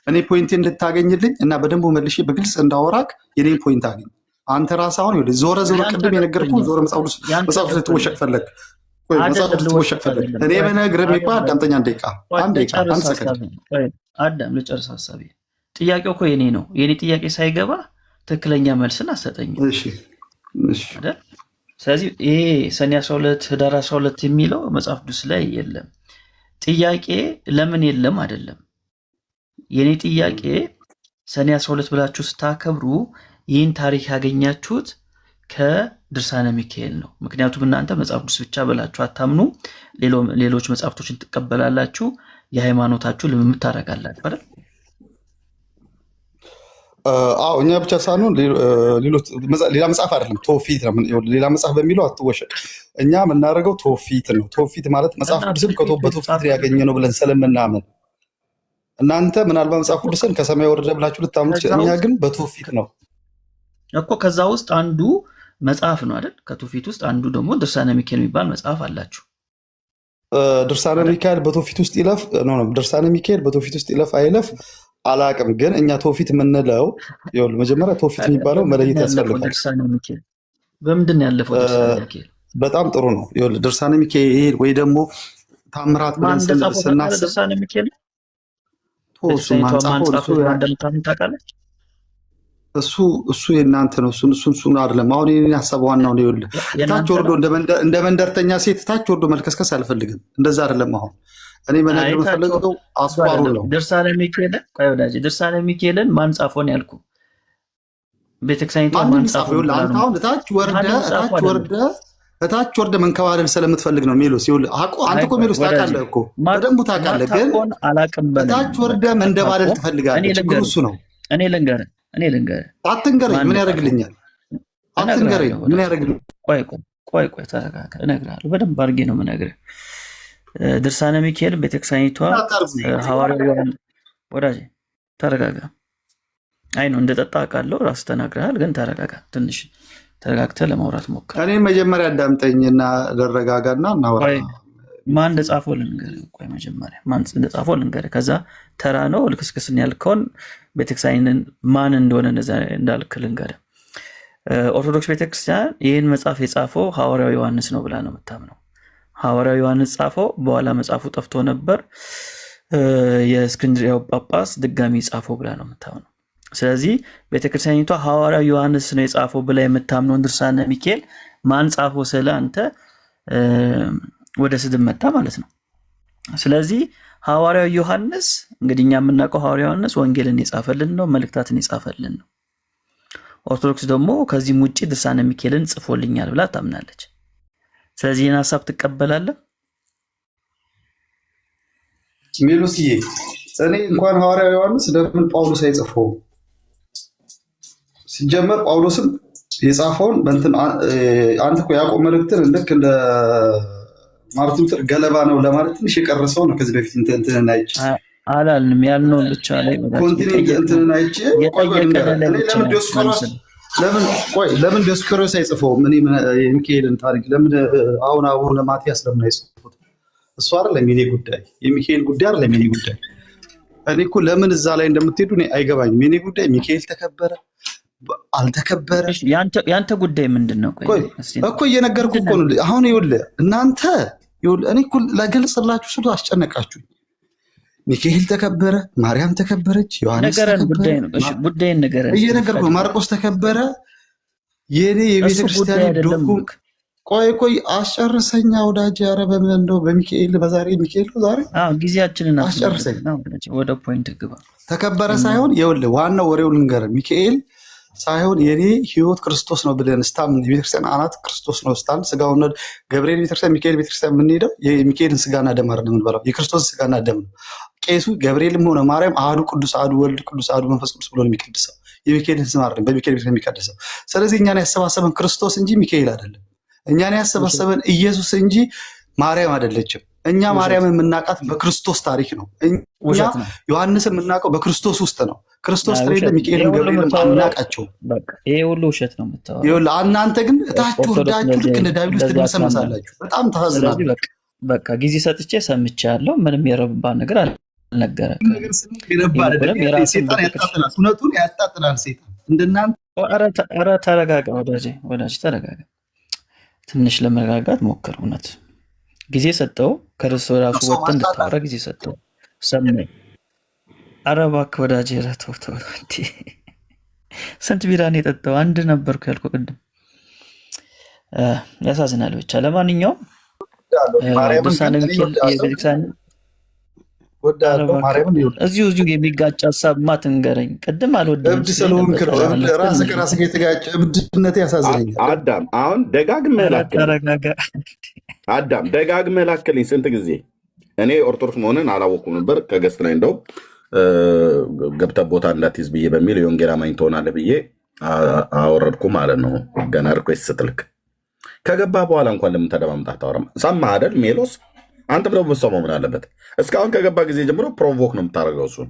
እኔ ፖይንቴን እንድታገኝልኝ እና በደንብ መልሼ በግልጽ እንዳወራክ የኔን ፖይንት አገኝ። አንተ ራስህ አሁን ይኸውልህ ዞረ ቅድም የነገርኩህን ዞረ መጽሐፍ ቅዱስ ልትወሸቅ ፈለግ እኔ በነግርህ እኮ አዳምጠኛ አንድ ሰከንድ አዳም ልጨርስ ሀሳቤ። ጥያቄው እኮ የኔ ነው። የኔ ጥያቄ ሳይገባ ትክክለኛ መልስን አሰጠኝም። ስለዚህ ይሄ ሰኔ 12 ህዳር 12 የሚለው መጽሐፍ ቅዱስ ላይ የለም። ጥያቄ ለምን የለም አይደለም። የኔ ጥያቄ ሰኔ 12 ብላችሁ ስታከብሩ ይህን ታሪክ ያገኛችሁት ከድርሳነ ሚካኤል ነው። ምክንያቱም እናንተ መጽሐፍ ቅዱስ ብቻ ብላችሁ አታምኑ፣ ሌሎች መጽሐፍቶችን ትቀበላላችሁ፣ የሃይማኖታችሁ ልምምድ ታደርጋላችሁ አይደል? አዎ እኛ ብቻ ሳንሆን ሌላ መጽሐፍ አይደለም፣ ትውፊት ነው። ሌላ መጽሐፍ በሚለው አትወሸቅ። እኛ የምናደርገው ትውፊት ነው። ትውፊት ማለት መጽሐፍ ቅዱስን በትውፊት ያገኘ ነው ብለን ስለምናምን፣ እናንተ ምናልባት መጽሐፍ ቅዱስን ከሰማይ ወረደ ብላችሁ ልታምኑ፣ እኛ ግን በትውፊት ነው እኮ። ከዛ ውስጥ አንዱ መጽሐፍ ነው አይደል? ከትውፊት ውስጥ አንዱ ደግሞ ድርሳነ ሚካኤል የሚባል መጽሐፍ አላችሁ። ድርሳነ ሚካኤል በትውፊት ውስጥ ይለፍ ድርሳነ ሚካኤል በትውፊት ውስጥ ይለፍ አይለፍ አላቅም፣ ግን እኛ ትውፊት የምንለው መጀመሪያ ትውፊት የሚባለው መለየት ያስፈልጋል። በምንድን ነው ያለፈው ድርሳነ ሚካኤል? በጣም ጥሩ ነው። ድርሳነ ሚካኤል ወይ ደግሞ ታምራት ብለን ስናስብ ድርሳነ ሚካኤል እሱ የእናንተ ነው። እሱን አይደለም። አሁን የእኔን ሀሳብ ዋናው ነው። ታች ወርዶ እንደ መንደርተኛ ሴት ታች ወርዶ መልከስከስ አልፈልግም። እንደዛ አይደለም። አሁን እኔ መናገር የምፈልገው አስኳሩ ነው። ድርሳነ ሚካኤልን ቆይ ወዳጅ፣ ድርሳነ ሚካኤልን ማን ጻፈው ነው ያልኩህ? ቤተክርስቲያኒቷ ማን ጻፈው? አሁን እታች ወርደ መንከባለል ስለምትፈልግ ነው ሜሎስ። አንተ እኮ ሜሎስ ታውቃለህ እኮ በደንብ ታውቃለህ፣ ግን እታች ወርደ መንደባለል ትፈልጋለህ። ችግሩ እሱ ነው። እኔ ልንገርህ አትንገረኝ። ምን ያደርግልኛል? አትንገረኝ። ምን ያደርግልኛል? ቆይ ተረጋጋ፣ እነግርሃለሁ። በደንብ አድርጌ ነው የምነግርህ። ድርሳነ ሚካኤል ቤተክርስቲያኒቷ ሐዋርያው ወዳጅ ተረጋጋ። አይ ነው እንደጠጣ አውቃለሁ፣ ራስህ ተናግረሃል፣ ግን ተረጋጋ። ትንሽ ተረጋግተህ ለማውራት ሞክር። እኔ መጀመሪያ አዳምጠኝና ልረጋጋና እናውራ። ማን እንደጻፈው ልንገርህ። ቆይ መጀመሪያ ማን እንደጻፈው ልንገርህ፣ ከዛ ተራ ነው ልክስክስን ያልከውን ቤተክርስቲያንን ማን እንደሆነ እንዳልክ ልንገርህ። ኦርቶዶክስ ቤተክርስቲያን ይህን መጽሐፍ የጻፈው ሐዋርያው ዮሐንስ ነው ብላ ነው የምታምነው። ሐዋርያው ዮሐንስ ጻፈው፣ በኋላ መጽሐፉ ጠፍቶ ነበር፣ የእስክንድርያው ጳጳስ ድጋሚ ጻፈው ብላ ነው የምታምነው። ስለዚህ ቤተክርስቲያኒቷ ሐዋርያው ዮሐንስ ነው የጻፈው ብላ የምታምነውን ድርሳነ ሚካኤል ማን ጻፈው ስለ አንተ ወደ ስድብ መጣ ማለት ነው። ስለዚህ ሐዋርያው ዮሐንስ እንግዲህ እኛ የምናውቀው ሐዋርያው ዮሐንስ ወንጌልን የጻፈልን ነው፣ መልእክታትን የጻፈልን ነው። ኦርቶዶክስ ደግሞ ከዚህም ውጭ ድርሳነ ሚካኤልን ጽፎልኛል ብላ ታምናለች። ስለዚህ ይህን ሀሳብ ትቀበላለህ? ሜሎስዬ እኔ እንኳን ሐዋርያው ዮሐንስ ለምን ጳውሎስ አይጽፈውም? ሲጀመር ጳውሎስም የጻፈውን በእንትን አንተ እኮ ያዕቆብ መልእክትን ልክ እንደ ማርቲን ሉተር ገለባ ነው ለማለት ትንሽ የቀረሰው ነው። ከዚህ በፊት እንትንን አይቼ አላልንም ያልነውን ብቻ ላይ ኮንቲኔንት እንትንን አይቼ ለምን ዲዮስቆሮስ አይጽፈውም? እኔ የሚካኤልን ታሪክ ለምን አሁን አቡነ ማትያስ ለምን አይጽፉት? እሱ አይደለም የኔ ጉዳይ፣ የሚካኤል ጉዳይ አይደለም የኔ ጉዳይ። እኔ እኮ ለምን እዛ ላይ እንደምትሄዱ እኔ አይገባኝም። የኔ ጉዳይ ሚካኤል ተከበረ አልተከበረ ያንተ ጉዳይ ምንድን ነው? እኮ እየነገርኩህ እኮ ነው። አሁን ይኸውልህ እናንተ እኔ እኮ ለገልጽላችሁ ስሉ አስጨነቃችሁኝ። ሚካኤል ተከበረ፣ ማርያም ተከበረች፣ ዮሐንስ ተከበረ፣ ጉዳይን ነገር እየነገርኩህ ማርቆስ ተከበረ። የኔ የቤተክርስቲያን ዶኩ ቆይ አስጨርሰኛ ወዳጅ። ኧረ እንደው በሚካኤል በዛሬ ሚካኤል ዛሬ ጊዜያችንን አስጨርሰኝ። ወደ ፖይንት ግባ። ተከበረ ሳይሆን ይኸውልህ ዋናው ወሬው ልንገርህ። ሚካኤል ሳይሆን የኔ ህይወት ክርስቶስ ነው ብለን ስታምን የቤተክርስቲያን አናት ክርስቶስ ነው ስታምን ስጋውን ገብርኤል ቤተክርስቲያን ሚካኤል ቤተክርስቲያን የምንሄደው የሚካኤልን ስጋና ደም አይደለም የምንበላው የክርስቶስን ስጋና ደም ነው። ቄሱ ገብርኤልም ሆነ ማርያም አሐዱ ቅዱስ አሐዱ ወልድ ቅዱስ አሐዱ መንፈስ ቅዱስ ብሎ ነው የሚቀድሰው። የሚካኤልን ስም አይደለም በሚካኤል ቤተክርስቲያን የሚቀድሰው። ስለዚህ እኛን ያሰባሰበን ክርስቶስ እንጂ ሚካኤል አይደለም። እኛን ያሰባሰበን ኢየሱስ እንጂ ማርያም አይደለችም። እኛ ማርያም የምናውቃት በክርስቶስ ታሪክ ነው። እኛ ዮሐንስ የምናውቀው በክርስቶስ ውስጥ ነው። ክርስቶስ ከሌለ ሚካኤልም ገብርኤልም አናውቃቸውም። ይሄ ሁሉ ውሸት ነው የምታወራው። እናንተ ግን እታችሁ ወርዳችሁ ልክ እንደ ዳቢሎስ ትመሰመሳላችሁ። በጣም ታዝናላችሁ። በቃ ጊዜ ሰጥቼ ሰምቻለሁ። ምንም የረባ ነገር አልነገረም። እውነቱን ያጣጥላል ሴጣን እንደናንተ። ኧረ ተረጋጋ ወዳጅ ተረጋጋ። ትንሽ ለመረጋጋት ሞክር። እውነት ጊዜ ሰጠው። ከርስ ራሱ ወጥተህ እንድታወራ ጊዜ ሰጠው። ሰማኝ። ኧረ እባክህ ወዳጄ ተው። ስንት ቢራን የጠጣው? አንድ ነበርኩ ያልኩህ ቅድም። ያሳዝናል። ብቻ ለማንኛውም ድርሳነ ሚካኤል የቤተክርስቲያን እዚሁ የሚጋጭ ሀሳብ ማትንገረኝ። ቅድም አልወድም እብድ ስለሆንክ ነው። ራስህ ከራስህ ጋር የተጋጨ እብድነት ያሳዝነኛል። አዳም አሁን ደጋግመህ ላክልኝ ስንት ጊዜ። እኔ ኦርቶዶክስ መሆንን አላወኩም ነበር። ከገስት ላይ እንደው ገብተህ ቦታ እንዳትይዝ ብዬ በሚል የወንጌል አማኝ ትሆናለህ ብዬ አወረድኩ ማለት ነው። ገና ሪኩዌስት ስትልክ ከገባ በኋላ እንኳን ለምን ተደማምጣት አታወራም? ሰማህ አይደል ሜሎስ? አንተ ብለው መሰማው ምን አለበት? እስካሁን ከገባ ጊዜ ጀምሮ ፕሮቮክ ነው የምታደርገው። እሱን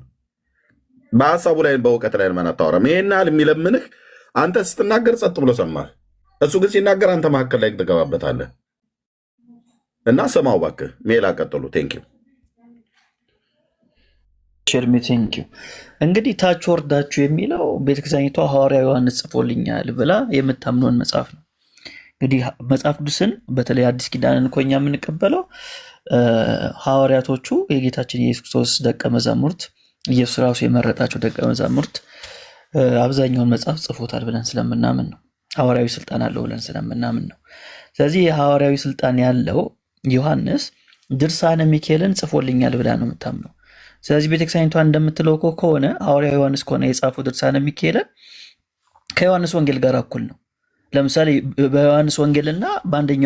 በሀሳቡ ላይ በእውቀት ላይ ለምን አታወራም? ይሄን ያህል የሚለምንህ አንተ ስትናገር ጸጥ ብሎ ሰማህ። እሱ ግን ሲናገር አንተ መካከል ላይ ትገባበታለህ። እና ሰማው እባክህ። ሜላ ቀጥሉ። ቴንኪው ሸርሚ ቴንኪው። እንግዲህ ታች ወርዳችሁ የሚለው ቤተክርስቲያኒቷ ሐዋርያ ዮሐንስ ጽፎልኛል ብላ የምታምነውን መጽሐፍ ነው። እንግዲህ መጽሐፍ ቅዱስን በተለይ አዲስ ኪዳንን እኮ እኛ የምንቀበለው ሐዋርያቶቹ የጌታችን የኢየሱስ ክርስቶስ ደቀ መዛሙርት ኢየሱስ ራሱ የመረጣቸው ደቀ መዛሙርት አብዛኛውን መጽሐፍ ጽፎታል ብለን ስለምናምን ነው። ሐዋርያዊ ስልጣን አለው ብለን ስለምናምን ነው። ስለዚህ የሐዋርያዊ ስልጣን ያለው ዮሐንስ ድርሳነ ሚካኤልን ጽፎልኛል ብላ ነው የምታምነው። ስለዚህ ቤተክርስቲያኒቷ እንደምትለው ከሆነ ሐዋርያዊ ዮሐንስ ከሆነ የጻፈው ድርሳነ ሚካኤልን ከዮሐንስ ወንጌል ጋር እኩል ነው። ለምሳሌ በዮሐንስ ወንጌልና በአንደኛ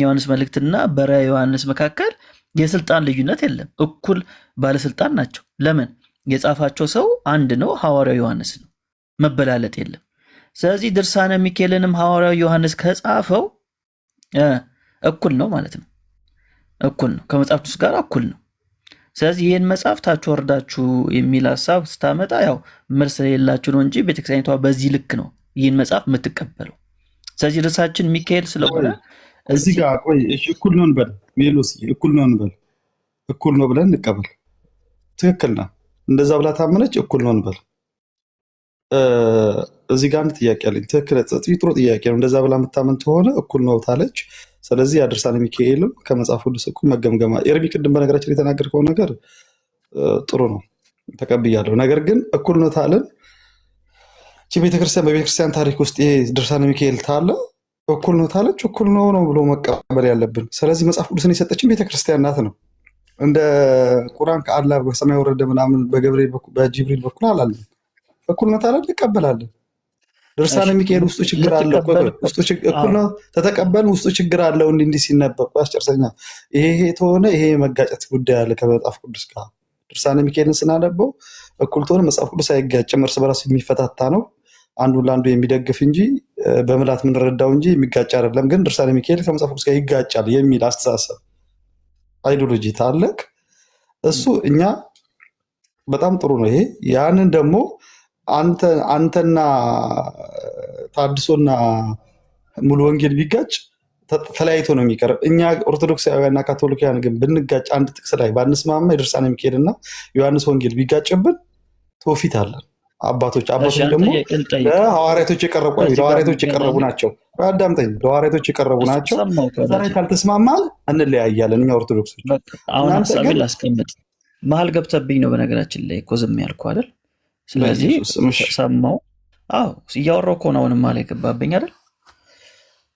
ዮሐንስ መልእክትና በራዕየ ዮሐንስ መካከል የስልጣን ልዩነት የለም። እኩል ባለስልጣን ናቸው። ለምን? የጻፋቸው ሰው አንድ ነው፣ ሐዋርያው ዮሐንስ ነው። መበላለጥ የለም። ስለዚህ ድርሳነ ሚካኤልንም ሐዋርያው ዮሐንስ ከጻፈው እኩል ነው ማለት ነው። እኩል ነው፣ ከመጽሐፍ ቅዱስ ጋር እኩል ነው። ስለዚህ ይህን መጽሐፍ ታች ወርዳችሁ የሚል ሀሳብ ስታመጣ ያው መልስ የሌላችሁ ነው እንጂ ቤተክርስቲያኒቷ በዚህ ልክ ነው ይህን መጽሐፍ የምትቀበለው። ስለዚህ ርዕሳችን ሚካኤል ስለሆነ እዚህ ጋር ቆይ እኩል ነው እንበል። ሜሎስ እኩል ነው እንበል። እኩል ነው ብለን እንቀበል። ትክክል ነው። እንደዛ ብላ ታመነች። እኩል ነው እንበል። እዚህ ጋር አንድ ጥያቄ አለኝ። ትክክል፣ ጥሩ ጥያቄ ነው። እንደዛ ብላ የምታመን ከሆነ እኩል ነው ታለች። ስለዚህ ድርሳነ ሚካኤልም ከመጽሐፍ ቅዱስ እኩል መገምገማ ኤርሚ ቅድም በነገራችን የተናገርከው ነገር ጥሩ ነው፣ ተቀብያለሁ። ነገር ግን እኩል ነው ታለን ቤተክርስቲያን በቤተክርስቲያን ታሪክ ውስጥ ይሄ ድርሳነ ሚካኤል ታለ እኩል ነው ታለች። እኩል ነው ብሎ መቀበል ያለብን። ስለዚህ መጽሐፍ ቅዱስን የሰጠችን ቤተክርስቲያን ናት ነው። እንደ ቁርአን ከአላህ በሰማይ ወረደ ምናምን በጅብሪል በኩል አላለን። እኩል ነው ታለን እንቀበላለን። ድርሳነ ሚካኤል ውስጡ ችግር አለው። እኩል ነው ተተቀበልን። ውስጡ ችግር አለው። እንዲህ ሲነበብ አስጨርሰኛ ይሄ ተሆነ ይሄ መጋጨት ጉዳይ አለ ከመጽሐፍ ቅዱስ ጋር። ድርሳነ ሚካኤልን ስናነበው እኩል ትሆን መጽሐፍ ቅዱስ አይጋጭም፣ እርስ በራሱ የሚፈታታ ነው፣ አንዱን ለአንዱ የሚደግፍ እንጂ በምላት የምንረዳው እንጂ የሚጋጭ አይደለም። ግን ድርሳነ ሚካኤል ከመጽሐፍ ቅዱስ ጋር ይጋጫል የሚል አስተሳሰብ አይዲዮሎጂ ታለቅ እሱ እኛ በጣም ጥሩ ነው ይሄ። ያንን ደግሞ አንተና ታድሶና ሙሉ ወንጌል ቢጋጭ ተለያይቶ ነው የሚቀርብ። እኛ ኦርቶዶክሳውያንና ካቶሊካውያን ግን ብንጋጭ አንድ ጥቅስ ላይ ባንስማማ የድርሳነ ሚካኤልና ዮሐንስ ወንጌል ቢጋጭብን ትውፊት አለን። አባቶች ደግሞ ለሐዋርያቶች የቀረቡ ናቸው። አዳምጠኝ፣ ለሐዋርያቶች የቀረቡ ናቸው። ከዛ ላይ ካልተስማማን እንለያያለን እኛ ኦርቶዶክሶች። አሁን ሀሳቤን ላስቀምጥ። መሀል ገብተብኝ ነው በነገራችን ላይ እኮ ዝም ያልኩ አይደል? ስለዚህ ሰማው። አዎ እያወራሁ እኮ ነው። አሁንም መሀል የገባብኝ አይደል?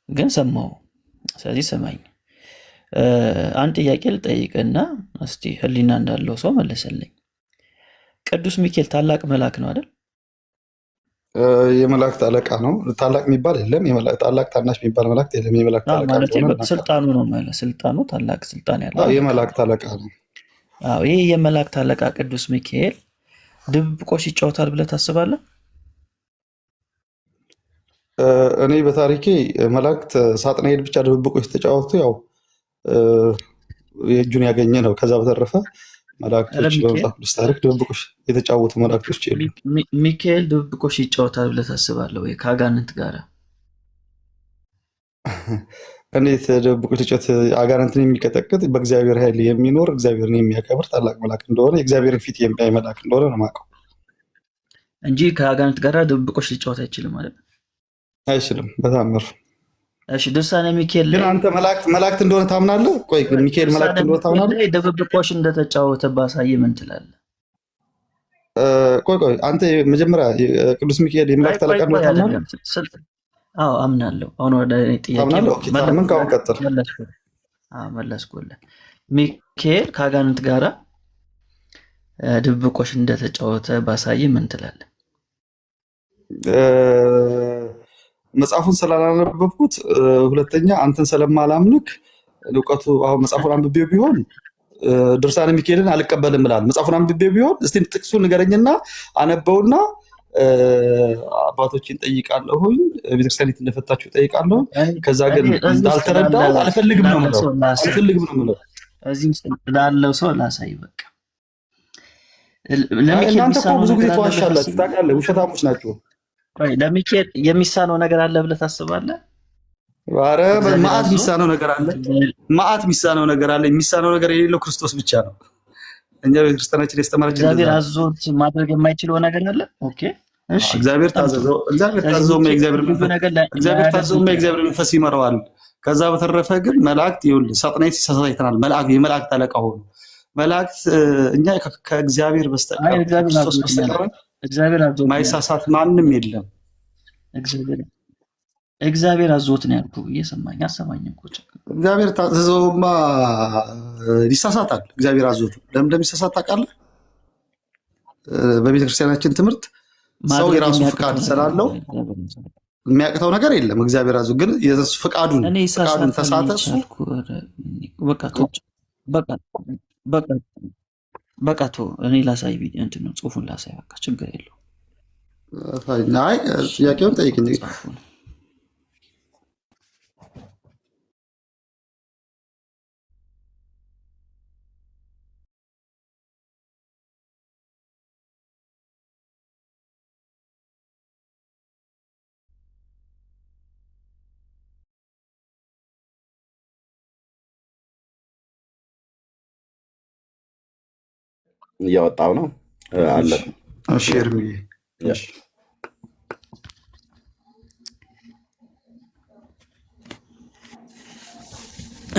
ግን ሰማው። ስለዚህ ሰማኝ። አንድ ጥያቄ ልጠይቅና እስቲ ህሊና እንዳለው ሰው መለሰልኝ። ቅዱስ ሚካኤል ታላቅ መልአክ ነው አይደል? የመላእክት አለቃ ነው። ታላቅ የሚባል የለም። ታላቅ ታናሽ የሚባል መላእክት የለም። የመላእክት አለቃ ማለት ስልጣኑ ነው ማለት ስልጣኑ ታላቅ ስልጣን ያለው የመላእክት አለቃ ነው። አዎ ይህ የመላእክት አለቃ ቅዱስ ሚካኤል ድብብቆሽ ይጫወታል ብለህ ታስባለህ? እኔ በታሪኬ መላእክት ሳጥናኤል ብቻ ድብብቆሽ ተጫወቱ፣ ያው የእጁን ያገኘ ነው። ከዛ በተረፈ መላእክቶች በመጽሐፍ ቅዱስ ታሪክ ድብብቆሽ የተጫወቱ መላእክቶች የሉ። ሚካኤል ድብብቆሽ ይጫወታል ብለህ ታስባለህ ወይ ከአጋንንት ጋር? እንዴት ድብብቆሽ ተጫወት? አጋንንትን የሚቀጠቅጥ በእግዚአብሔር ኃይል የሚኖር እግዚአብሔርን የሚያከብር ታላቅ መልአክ እንደሆነ የእግዚአብሔርን ፊት የሚያይ መልአክ እንደሆነ ነው የማውቀው እንጂ ከአጋንንት ጋር ድብብቆሽ ሊጫወት አይችልም ማለት አይችልም በታምር። እሺ ድርሳነ ሚካኤል ግን አንተ መላእክት እንደሆነ ታምናለህ? ቆይ ሚካኤል መላእክት እንደሆነ ታምናለህ? ድብብቆሽ እንደተጫወተ ባሳይ ምን ትላለህ? ቆይ አንተ መጀመሪያ ቅዱስ ሚካኤል የመላእክት አለቃ እንደሆነ ታምናለህ? አዎ አምናለሁ። አሁን ወደ ጥያቄ ምን ካሁን ቀጥል መለስኩልህ። ሚካኤል ከአጋንንት ጋራ ድብብቆሽ እንደተጫወተ ባሳይ ምን ትላለህ? መጽሐፉን ስላላነበብኩት፣ ሁለተኛ አንተን ስለማላምንክ እውቀቱ አሁን መጽሐፉን አንብቤው ቢሆን ድርሳነ ሚካኤልን አልቀበልም እላለሁ። መጽሐፉን አንብቤው ቢሆን እስቲ ጥቅሱን ንገረኝና አነበውና አባቶችን ጠይቃለሁኝ፣ ቤተክርስቲያኒት እንደፈታችሁ ጠይቃለሁ። ከዛ ግን እንዳልተረዳው አልፈልግም ነው የምለው። እዚህ ላለው ሰው ላሳይ በቃ። እናንተ እኮ ብዙ ጊዜ ተዋሻላችሁ ታውቃለህ፣ ውሸታሞች ናቸው። ለሚካኤል የሚሳነው ነገር አለ ብለህ ታስባለህ? ኧረ መዓት የሚሳነው ነገር አለ። የሚሳነው ነገር የሌለው ክርስቶስ ብቻ ነው። እኛ ቤተክርስቲያናችን ያስተማረችን እግዚአብሔር አዞት ማድረግ የማይችለው ነገር አለ። ኦኬ እሺ፣ እግዚአብሔር ታዘዘው የእግዚአብሔር መንፈስ ይመራዋል። ከዛ በተረፈ ግን መላእክት ይኸውልህ ሳጥናኤል ሲሳሳይተናል። የመላእክት አለቃ ሆኑ መላእክት እኛ ከእግዚአብሔር በስተቀር ክርስቶስ በስተቀር ማይሳሳት ማንም የለም። እግዚአብሔር አዞት ነው ያልኩህ። እየሰማኝ አሰማኝም እኮ እግዚአብሔር ታዘዘውማ ይሳሳታል። እግዚአብሔር አዞት ለምን እንደሚሳሳት ታውቃለህ? በቤተክርስቲያናችን ትምህርት ሰው የራሱ ፍቃድ ስላለው የሚያቅተው ነገር የለም። እግዚአብሔር አዞ ግን ፍቃዱን ተሳተ እሱ በቃ እኔ ላሳይ እንትን ነው ጽሁፉን ላሳይ። በቃ ችግር የለው። አይ ጥያቄውን ጠይቅ እንጂ እያወጣው ነው አለ። እሺ እርምዬ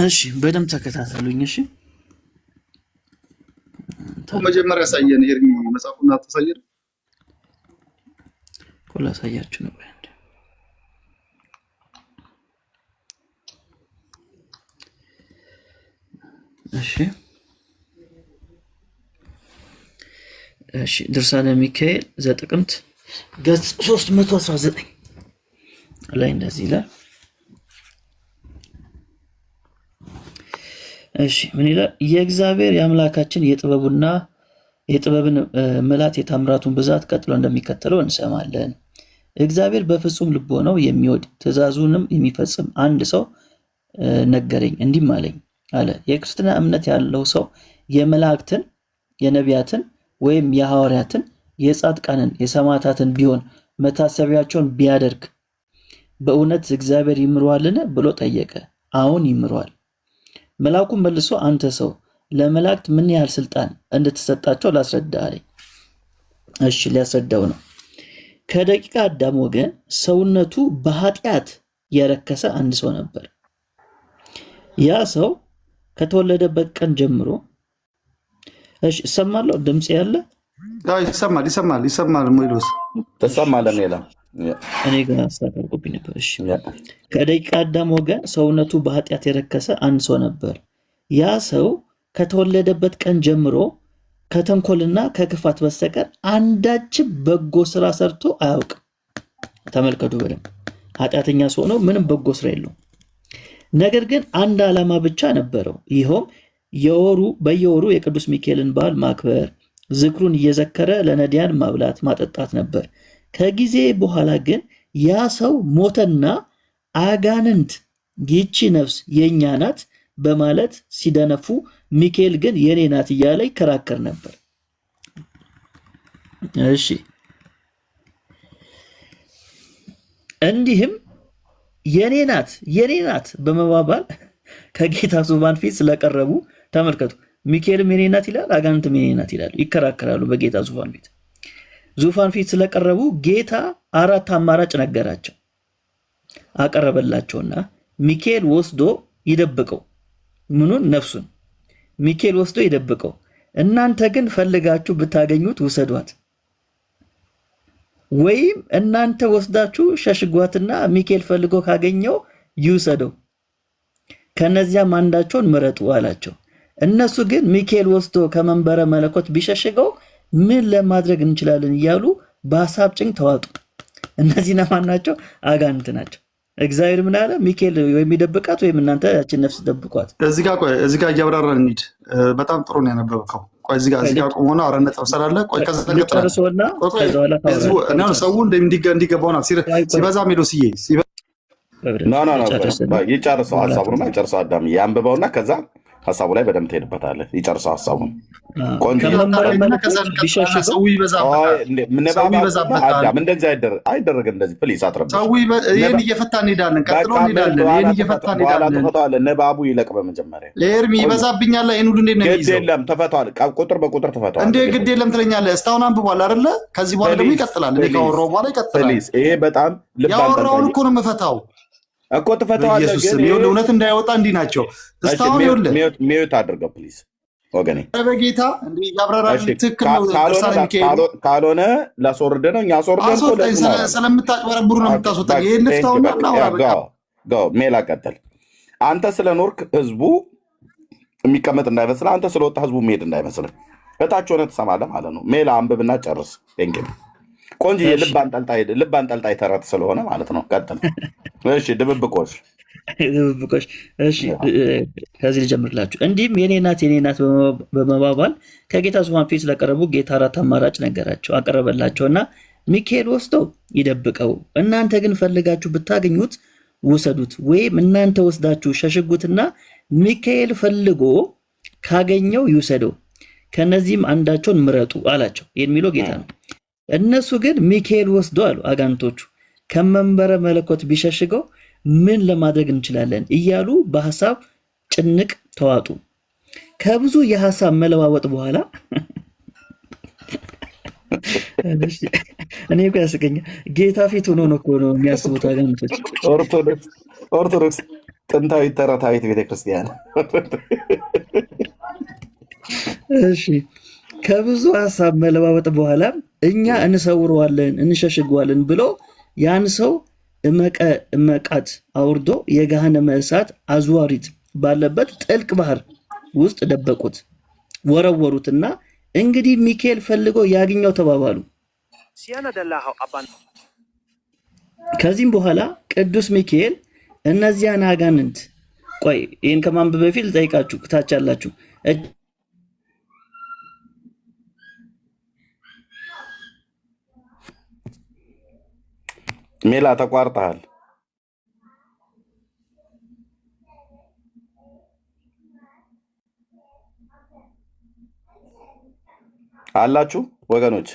እሺ በደንብ ተከታተሉኝ። እሺ መጀመሪያ ያሳየን ኤርሚ መጽሐፉን አታሳየን እኮ ላሳያችሁ ነበር። እሺ ድርሳነ ሚካኤል ዘጥቅምት ገጽ 319 ላይ እንደዚህ ይላል። እሺ ምን ይላል? የእግዚአብሔር የአምላካችን የጥበቡና የጥበብን ምላት የታምራቱን ብዛት ቀጥሎ እንደሚከተለው እንሰማለን። እግዚአብሔር በፍጹም ልቦናው የሚወድ ትእዛዙንም የሚፈጽም አንድ ሰው ነገረኝ፣ እንዲህም አለኝ አለ። የክርስትና እምነት ያለው ሰው የመላእክትን፣ የነቢያትን ወይም የሐዋርያትን፣ የጻድቃንን፣ የሰማዕታትን ቢሆን መታሰቢያቸውን ቢያደርግ በእውነት እግዚአብሔር ይምረዋልን ብሎ ጠየቀ። አዎን ይምረዋል። መልአኩም መልሶ አንተ ሰው ለመላእክት ምን ያህል ስልጣን እንድትሰጣቸው ላስረዳ አለኝ። እሺ ሊያስረዳው ነው። ከደቂቀ አዳም ወገን ሰውነቱ በኃጢአት የረከሰ አንድ ሰው ነበር። ያ ሰው ከተወለደበት ቀን ጀምሮ እሺ እሰማለሁ ድምጽ ያለ ይሰማል ሞይሎስ ትሰማለህ ሜላ እኔ ጋር አስተካክልኩብኝ ነበር። እሺ ከደቂቀ አዳም ወገን ሰውነቱ በኃጢአት የረከሰ አንድ ሰው ነበር። ያ ሰው ከተወለደበት ቀን ጀምሮ ከተንኮልና ከክፋት በስተቀር አንዳችም በጎ ስራ ሰርቶ አያውቅም። ተመልከቱ በደንብ ኃጢአተኛ ሰው ነው፣ ምንም በጎ ስራ የለውም። ነገር ግን አንድ ዓላማ ብቻ ነበረው። ይኸውም በየወሩ የቅዱስ ሚካኤልን በዓል ማክበር፣ ዝክሩን እየዘከረ ለነዳያን ማብላት ማጠጣት ነበር። ከጊዜ በኋላ ግን ያ ሰው ሞተና አጋንንት ይቺ ነፍስ የኛ ናት በማለት ሲደነፉ፣ ሚካኤል ግን የኔ ናት እያለ ይከራከር ነበር። እሺ እንዲህም የኔ ናት በመባባል ከጌታ ዙፋን ፊት ስለቀረቡ ተመልከቱ። ሚካኤልም የኔ ናት ይላል፣ አጋንንትም የኔ ናት ይላሉ፣ ይከራከራሉ። በጌታ ዙፋን ፊት ስለቀረቡ ጌታ አራት አማራጭ ነገራቸው አቀረበላቸውና ሚካኤል ወስዶ ይደብቀው። ምኑን? ነፍሱን ሚካኤል ወስዶ ይደብቀው። እናንተ ግን ፈልጋችሁ ብታገኙት ውሰዷት፣ ወይም እናንተ ወስዳችሁ ሸሽጓትና ሚካኤል ፈልጎ ካገኘው ይውሰደው፣ ከነዚያም አንዳቸውን ምረጡ አላቸው። እነሱ ግን ሚካኤል ወስዶ ከመንበረ መለኮት ቢሸሽገው ምን ለማድረግ እንችላለን እያሉ በሐሳብ ጭንቅ ተዋጡ። እነዚህ ማን ናቸው? አጋንንት ናቸው። እግዚአብሔር ምን አለ? ሚካኤል ወይም ይደብቃት ወይም እናንተ ያችን ነፍስ ደብቋት። እዚህ ጋር እያብራራን እንሂድ። በጣም ጥሩ ነው ያነበብከው። ቆይ እዚህ ጋር ቆሞና አረ ነጥብ ስላለ ቆይ ከዛ ተቀጥረሰውና ሰው እንዲገባው ነው ሲበዛ ሜሎስዬ ይጨርሰው ሀሳቡን ይጨርሰው። አዳም ያንብበውና ከዛ ሀሳቡ ላይ በደንብ ትሄድበታለህ። ይጨርሰው ሀሳቡን። እንደዚህ አይደረግም። እንደዚህ ፕሊስ አትረብሽ። ይህን እየፈታ እንሄዳለን። ቀጥሎ እንሄዳለን። ንባቡ ይለቅ። በመጀመሪያ ኤርሚ ይበዛብኛል። ይህን ሁሉ እንዴት ነው የሚይዘው? ግድ የለም ተፈቷል። ቁጥር በቁጥር ተፈቷል። እንዴ ግድ የለም ትለኛለህ። እስካሁን አንብቧል አይደለ? ከዚህ በኋላ ደግሞ ይቀጥላል። እኔ ካወራሁ በኋላ ይቀጥላል። ይሄ በጣም ያወራውን እኮ ነው የምፈታው እኮ ትፈታዋለህ። ግን እውነት እንዳይወጣ እንዲህ ናቸው። እስካሁን ይኸውልህ ሚዩት አድርገው ፕሊዝ ወገኔ። በጌታ እንዲህ ያብራራል። ትክክል ነው። ካልሆነ ላስወርድ ነው። እኛ አስወርደን ስለምታጭበረብሩ ነው የምታስወጣኝ። ይሄን ልፍታውና ሜላ ቀጥል። አንተ ስለኖርክ ህዝቡ የሚቀመጥ እንዳይመስልህ፣ አንተ ስለወጣ ህዝቡ መሄድ እንዳይመስልህ እታች ሆነ ትሰማለህ ማለት ነው። ሜላ አንብብና ጨርስ። ቆንጆ ልብ አንጠልጣይ ተረት ስለሆነ ማለት ነው። ቀጥል። እሺ ድብብቆሽ እሺ ከዚህ ልጀምርላችሁ። እንዲህም የኔ ናት በመባባል ከጌታ ዙፋን ፊት ስለቀረቡ ጌታ አራት አማራጭ ነገራቸው አቀረበላቸውና ሚካኤል ወስዶ ይደብቀው፣ እናንተ ግን ፈልጋችሁ ብታገኙት ውሰዱት፣ ወይም እናንተ ወስዳችሁ ሸሽጉትና ሚካኤል ፈልጎ ካገኘው ይውሰደው፣ ከነዚህም አንዳቸውን ምረጡ አላቸው። የሚለው ጌታ ነው። እነሱ ግን ሚካኤል ወስዶ አሉ አጋንንቶቹ ከመንበረ መለኮት ቢሸሽገው ምን ለማድረግ እንችላለን እያሉ በሐሳብ ጭንቅ ተዋጡ። ከብዙ የሐሳብ መለዋወጥ በኋላ እኔ እኮ ያስቀኛል። ጌታ ፊት ሆኖ ነው እኮ ነው የሚያስቡት አጋንንቶች። ኦርቶዶክስ ጥንታዊ ተረታዊት ቤተክርስቲያን። እሺ ከብዙ ሐሳብ መለዋወጥ በኋላ እኛ እንሰውረዋለን እንሸሽገዋለን ብሎ ያን ሰው እመቃት አውርዶ የገሃነመ እሳት አዝዋሪት ባለበት ጥልቅ ባህር ውስጥ ደበቁት፣ ወረወሩትና እንግዲህ ሚካኤል ፈልጎ ያግኘው ተባባሉ። ከዚህም በኋላ ቅዱስ ሚካኤል እነዚያን አጋንንት ቆይ ይህን ከማንበብ በፊት ልጠይቃችሁ፣ ታች ያላችሁ ሜላ ተቋርጠሃል አላችሁ ወገኖች?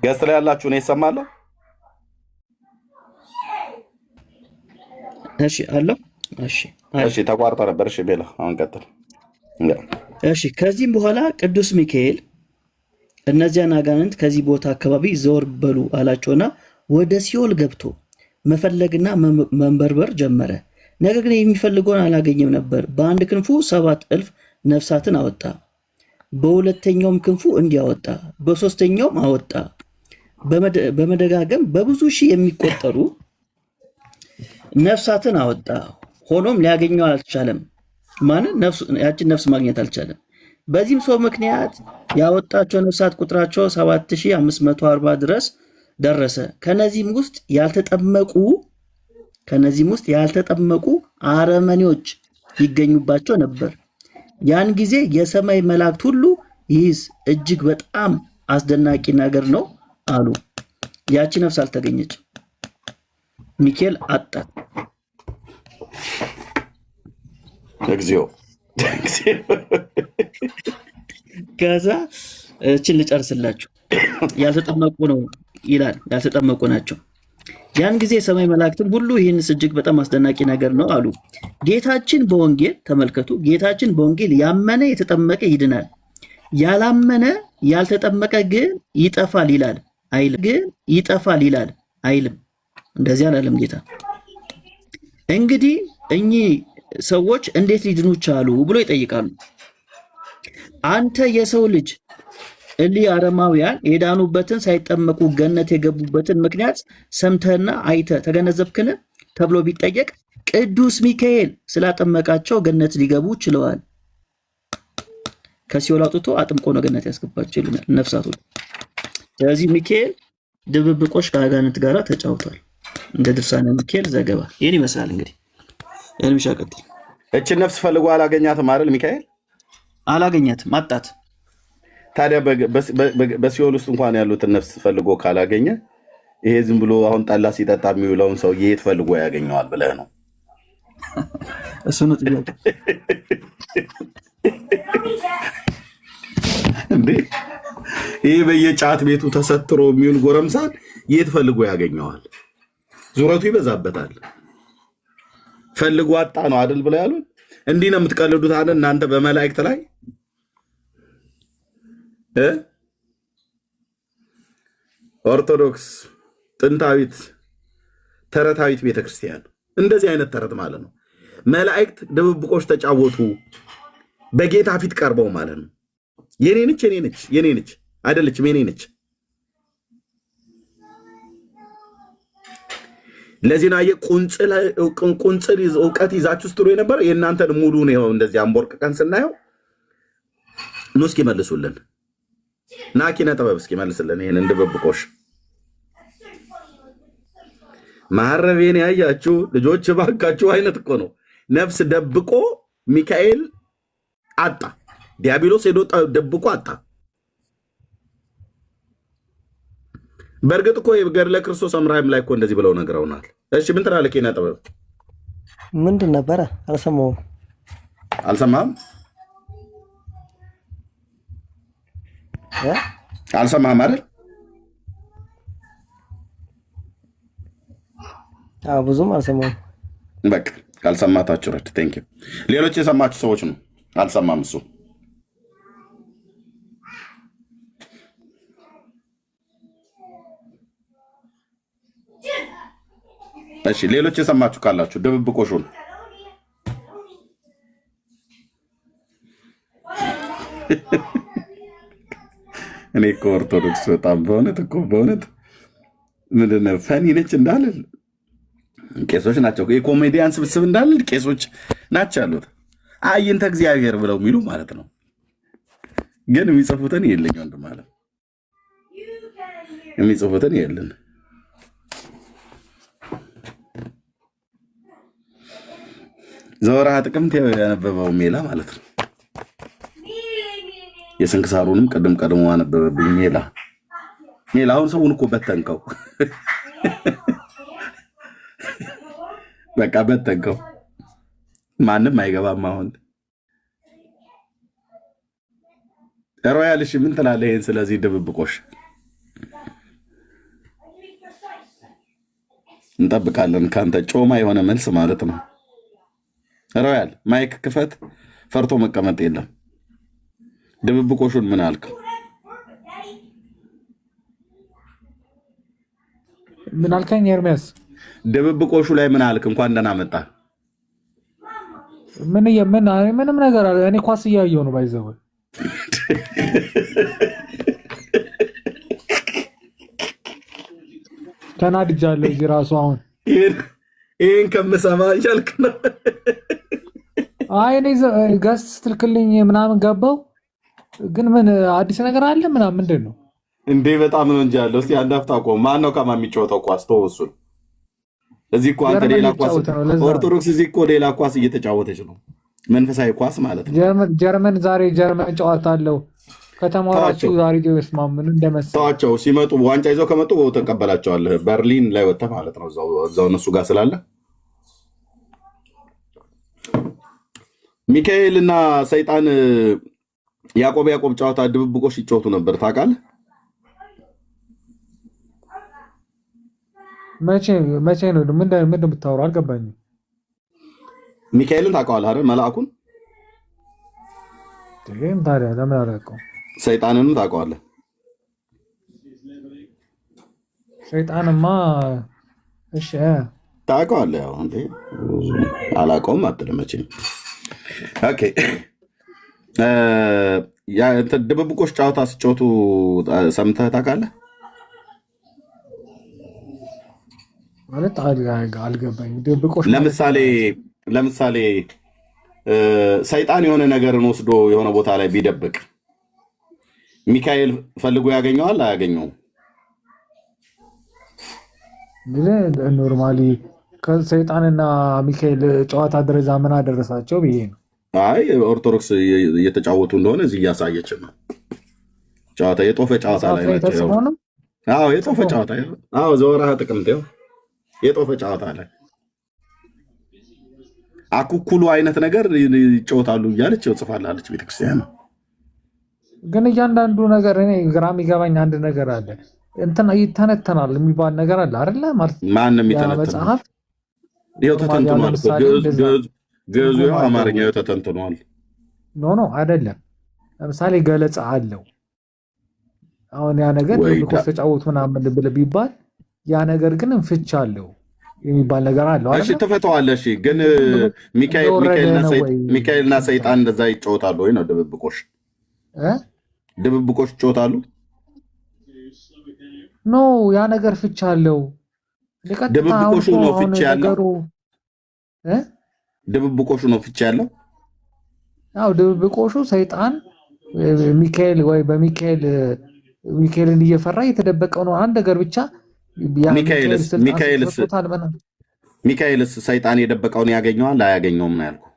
ገስት ላይ ያላችሁ ነው ይሰማለሁ? እሺ አለው። እሺ እሺ ተቋርጦ ነበር። እሺ ሜላ አሁን ቀጥል። እሺ ከዚህም በኋላ ቅዱስ ሚካኤል እነዚያን አጋንንት ከዚህ ቦታ አካባቢ ዘወር በሉ አላቸውና ወደ ሲኦል ገብቶ መፈለግና መንበርበር ጀመረ። ነገር ግን የሚፈልገውን አላገኘም ነበር። በአንድ ክንፉ 7,000 ነፍሳትን አወጣ፣ በሁለተኛውም ክንፉ እንዲያወጣ፣ በሶስተኛውም አወጣ። በመደጋገም በብዙ ሺህ የሚቆጠሩ ነፍሳትን አወጣ። ሆኖም ሊያገኘው አልቻለም። ያችን ነፍስ ማግኘት አልቻለም። በዚህም ሰው ምክንያት ያወጣቸው ነፍሳት ቁጥራቸው 7,540 ድረስ ደረሰ። ከነዚህም ውስጥ ያልተጠመቁ አረመኔዎች ይገኙባቸው ነበር። ያን ጊዜ የሰማይ መላእክት ሁሉ ይህስ እጅግ በጣም አስደናቂ ነገር ነው አሉ። ያቺ ነፍስ አልተገኘችም። ሚካኤል አጣት። እግዚኦ። ከዛ እችን ልጨርስላችሁ። ያልተጠመቁ ነው ይላል፣ ያልተጠመቁ ናቸው። ያን ጊዜ የሰማይ መላእክትም ሁሉ ይህንስ እጅግ በጣም አስደናቂ ነገር ነው አሉ። ጌታችን በወንጌል ተመልከቱ፣ ጌታችን በወንጌል ያመነ የተጠመቀ ይድናል፣ ያላመነ ያልተጠመቀ ግን ይጠፋል ይላል አይልም። እንደዚህ አላለም ጌታ። እንግዲህ እኚህ ሰዎች እንዴት ሊድኑ ቻሉ ብሎ ይጠይቃሉ። አንተ የሰው ልጅ እሊህ አረማውያን የዳኑበትን ሳይጠመቁ ገነት የገቡበትን ምክንያት ሰምተህና አይተህ ተገነዘብክን ተብሎ ቢጠየቅ ቅዱስ ሚካኤል ስላጠመቃቸው ገነት ሊገቡ ችለዋል። ከሲኦል አውጥቶ አጥምቆ ነው ገነት ያስገባቸው ይሉናል ነፍሳቶች። ስለዚህ ሚካኤል ድብብቆሽ ከአጋንንት ጋር ተጫውቷል። እንደ ድርሳነ ሚካኤል ዘገባ ይህን ይመስላል። እንግዲህ ኤርሚሻ ቀጥል። እችን ነፍስ ፈልጎ አላገኛትም አይደል? ሚካኤል አላገኛትም፣ አጣት። ታዲያ በሲኦል ውስጥ እንኳን ያሉትን ነፍስ ፈልጎ ካላገኘ ይሄ ዝም ብሎ አሁን ጠላ ሲጠጣ የሚውለውን ሰው የት ፈልጎ ያገኘዋል ብለህ ነው? እሱ ነው ጥያቄ እንዴ? ይህ በየጫት ቤቱ ተሰትሮ የሚውል ጎረምሳን የት ፈልጎ ያገኘዋል? ዙረቱ ይበዛበታል። ፈልጎ አጣ ነው አይደል ብለው ያሉት። እንዲህ ነው የምትቀልዱት አለ እናንተ በመላእክት ላይ ኦርቶዶክስ ጥንታዊት ተረታዊት ቤተክርስቲያን እንደዚህ አይነት ተረት ማለት ነው። መላእክት ድብብቆች ተጫወቱ በጌታ ፊት ቀርበው ማለት ነው። የኔ ነች አይደለችም፣ የኔ ነች። ለዚህ ነው ቁንጽል እውቀት ይዛችሁ ስትሉ የነበረ የእናንተን ሙሉ ነው። እንደዚህ አንቦርቅቀን ስናየው ኑ እስኪ መልሱልን። ና ኪነ ጥበብ እስኪ መልስልን ይሄንን ድብብቆሽ። ማረቤን ያያችሁ ልጆች ባካችሁ አይነት እኮ ነው። ነፍስ ደብቆ ሚካኤል አጣ፣ ዲያብሎስ ሄዶ ደብቆ አጣ። በእርግጥ እኮ ገድለ ክርስቶስ አምራይም ላይ እኮ እንደዚህ ብለው ነግረውናል። እሺ ምን ትላለህ ኪነ ጥበብ? ምንድን ነበረ? አልሰማሁም። አልሰማህም? አልሰማህም አይደል? ብዙም አልሰማሁም። በቃ ካልሰማታችሁ ረድ ቴንክ ዩ። ሌሎች የሰማችሁ ሰዎች ነው። አልሰማም እሱ። እሺ ሌሎች የሰማችሁ ካላችሁ ድብብቆሹን እኔ እኮ ኦርቶዶክስ በጣም በእውነት ምንድን ነው ፈኒ ነች እንዳልል ቄሶች ናቸው። የኮሜዲያን ስብስብ እንዳልል ቄሶች ናቸው ያሉት። አይንተ እግዚአብሔር ብለው የሚሉ ማለት ነው። ግን የሚጽፉትን የለኝ ወንድ ማለት የሚጽፉትን የለን። ዘወርሃ ጥቅምት ያነበበው ሜላ ማለት ነው። የስንክሳሩንም ቅድም ቀድሞ አነበበብኝ። ሜላ አሁን ሰውን እኮ በተንከው፣ በቃ በተንከው። ማንም አይገባም አሁን። ሮያል እሺ ምን ትላለህ ይሄን? ስለዚህ ድብብቆሽ እንጠብቃለን ካንተ ጮማ የሆነ መልስ ማለት ነው። ሮያል ማይክ ክፈት። ፈርቶ መቀመጥ የለም። ድብብቆሹን ምን አልክ? ምን አልከኝ ኤርሚያስ? ድብብቆሹ ላይ ምን አልክ? እንኳን ደህና መጣ። ምንም ነገር አለ። እኔ ኳስ እያየሁ ነው ባይዘው። ተናድጃለሁ እዚህ ራሱ አሁን ይሄን ከምሰማ እያልክ ነው። አይ እኔ ገስ ስትልክልኝ ምናምን ገባው፣ ግን ምን አዲስ ነገር አለ ምናምን ምንድን ነው እንዴ? በጣም ነው እንጂ ያለው። እስቲ አንድ አፍታ ቆም። ማን ነው ከማን የሚጫወተው ኳስ? ተወሱን። እዚህ እኮ አንተ ሌላ ኳስ፣ ኦርቶዶክስ እዚህ እኮ ሌላ ኳስ እየተጫወተች ነው። መንፈሳዊ ኳስ ማለት ነው። ጀርመን ዛሬ ጨዋታ አለው። ከተማራችሁ ዛሬ ደስማም ምን እንደመሰለ ተዋቸው። ሲመጡ ዋንጫ ይዘው ከመጡ ተቀበላቸዋለህ። በርሊን ላይ ወጥተህ ማለት ነው። እዛው እነሱ ጋር ስላለ ሚካኤል እና ሰይጣን ያዕቆብ ጨዋታ ድብብቆሽ ይጫወቱ ነበር። ታውቃለህ? መቼ ነው? ምን እንደምታወራው አልገባኝም። ሚካኤልን ታውቀዋለህ አይደል? መልአኩን። ታዲያ ለምን አላውቀውም? ሰይጣንንም ታውቀዋለህ? ሰይጣንማ እሺ ታውቀዋለህ። ያው እንዴ አላውቀውም አትልም መቼም። ኦኬ ያ ድብብቆሽ ጨዋታ ሲጫወቱ ሰምተህ ታውቃለህ? ማለት አልገባኝም። ድብብቆሽ ለምሳሌ ሰይጣን የሆነ ነገርን ወስዶ የሆነ ቦታ ላይ ቢደብቅ ሚካኤል ፈልጎ ያገኘዋል አያገኘውም? ኖርማሊ ከሰይጣንና ሚካኤል ጨዋታ ደረጃ ምን አደረሳቸው ብዬ ነው። አይ ኦርቶዶክስ እየተጫወቱ እንደሆነ እዚህ እያሳየችን ነው። ጨዋታ የጦፈ ጨዋታ ላይ ናቸው። አዎ የጦፈ ጨዋታ። አዎ ዘወርሃ ጥቅምት የጦፈ ጨዋታ ላይ አኩኩሉ አይነት ነገር ይጫወታሉ እያለች ጽፋላለች ቤተክርስቲያን። ግን እያንዳንዱ ነገር እኔ ግራ የሚገባኝ አንድ ነገር አለ። እንትን ይተነተናል የሚባል ነገር አለ አይደለ? ማለት ማንም ይተነተናል። ይኸው ተተንትኗል። ግዕዙ አማርኛው ተተንትኗል። ኖ አይደለም። ለምሳሌ ገለጻ አለው። አሁን ያ ነገር ድብብቆሽ ተጫወቱ ምናምን ብለህ ቢባል ያ ነገር ግን ፍች አለው የሚባል ነገር አለው። እሺ ትፈተዋለህ። እሺ ግን ሚካኤልና ሰይጣን እንደዛ ይጫወታሉ ወይ ነው? ድብብቆሽ ይጫወታሉ? ኖ ያ ነገር ፍች አለው። ድብብቆሹ ነው ፍች ያለው። ድብብቆሹ ነው ፍች ያለው። አዎ ድብብቆሹ ሰይጣን ሚካኤል ወይ ሚካኤልን እየፈራ የተደበቀው ነው አንድ ነገር ብቻ። ሚካኤልስ ሰይጣን የደበቀውን ያገኘዋል አያገኘውም ነው ያልኩህ።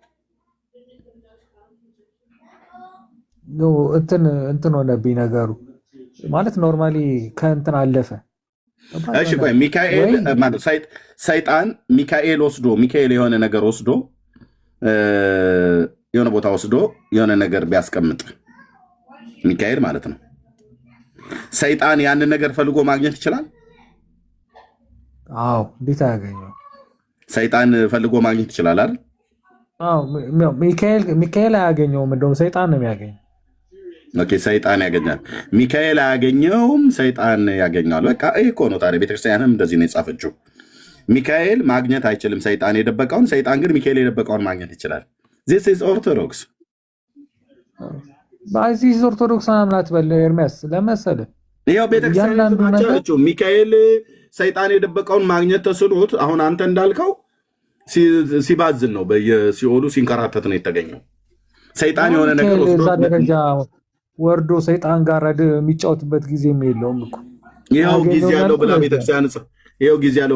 እንትን ሆነብኝ ነገሩ ማለት ኖርማሊ ከእንትን አለፈ። እሺ ቆይ ሰይጣን ሚካኤል የሆነ ነገር ወስዶ የሆነ ቦታ ወስዶ የሆነ ነገር ቢያስቀምጥ ሚካኤል ማለት ነው። ሰይጣን ያንን ነገር ፈልጎ ማግኘት ይችላል? አዎ እንዴት አያገኘው? ሰይጣን ፈልጎ ማግኘት ይችላል አይደል? አዎ ሚካኤል አያገኘውም፣ እንደውም ሰይጣን ነው የሚያገኘው። ኦኬ ሰይጣን ያገኛል፣ ሚካኤል አያገኘውም፣ ሰይጣን ያገኘዋል። በቃ ይሄ እኮ ነው ታዲያ። ቤተክርስቲያንም እንደዚህ ነው የጻፈችው። ሚካኤል ማግኘት አይችልም ሰይጣን የደበቀውን፣ ሰይጣን ግን ሚካኤል የደበቀውን ማግኘት ይችላል። ዚስ ኢዝ ኦርቶዶክስ። ባይዚስ ኦርቶዶክስ አምናት በለ ኤርሚያስ ለመሰለ ይሄው ቤተክርስቲያን ያለችው ሚካኤል ሰይጣን የደበቀውን ማግኘት ተስኖት አሁን አንተ እንዳልከው ሲባዝን ነው፣ በየሲኦሉ ሲንከራተት ነው የተገኘው። ሰይጣን የሆነ ነገር ወስዶ ደረጃ ወርዶ ሰይጣን ጋር የሚጫወትበት ጊዜም የለውም እኮ። ይሄው ጊዜ ያለው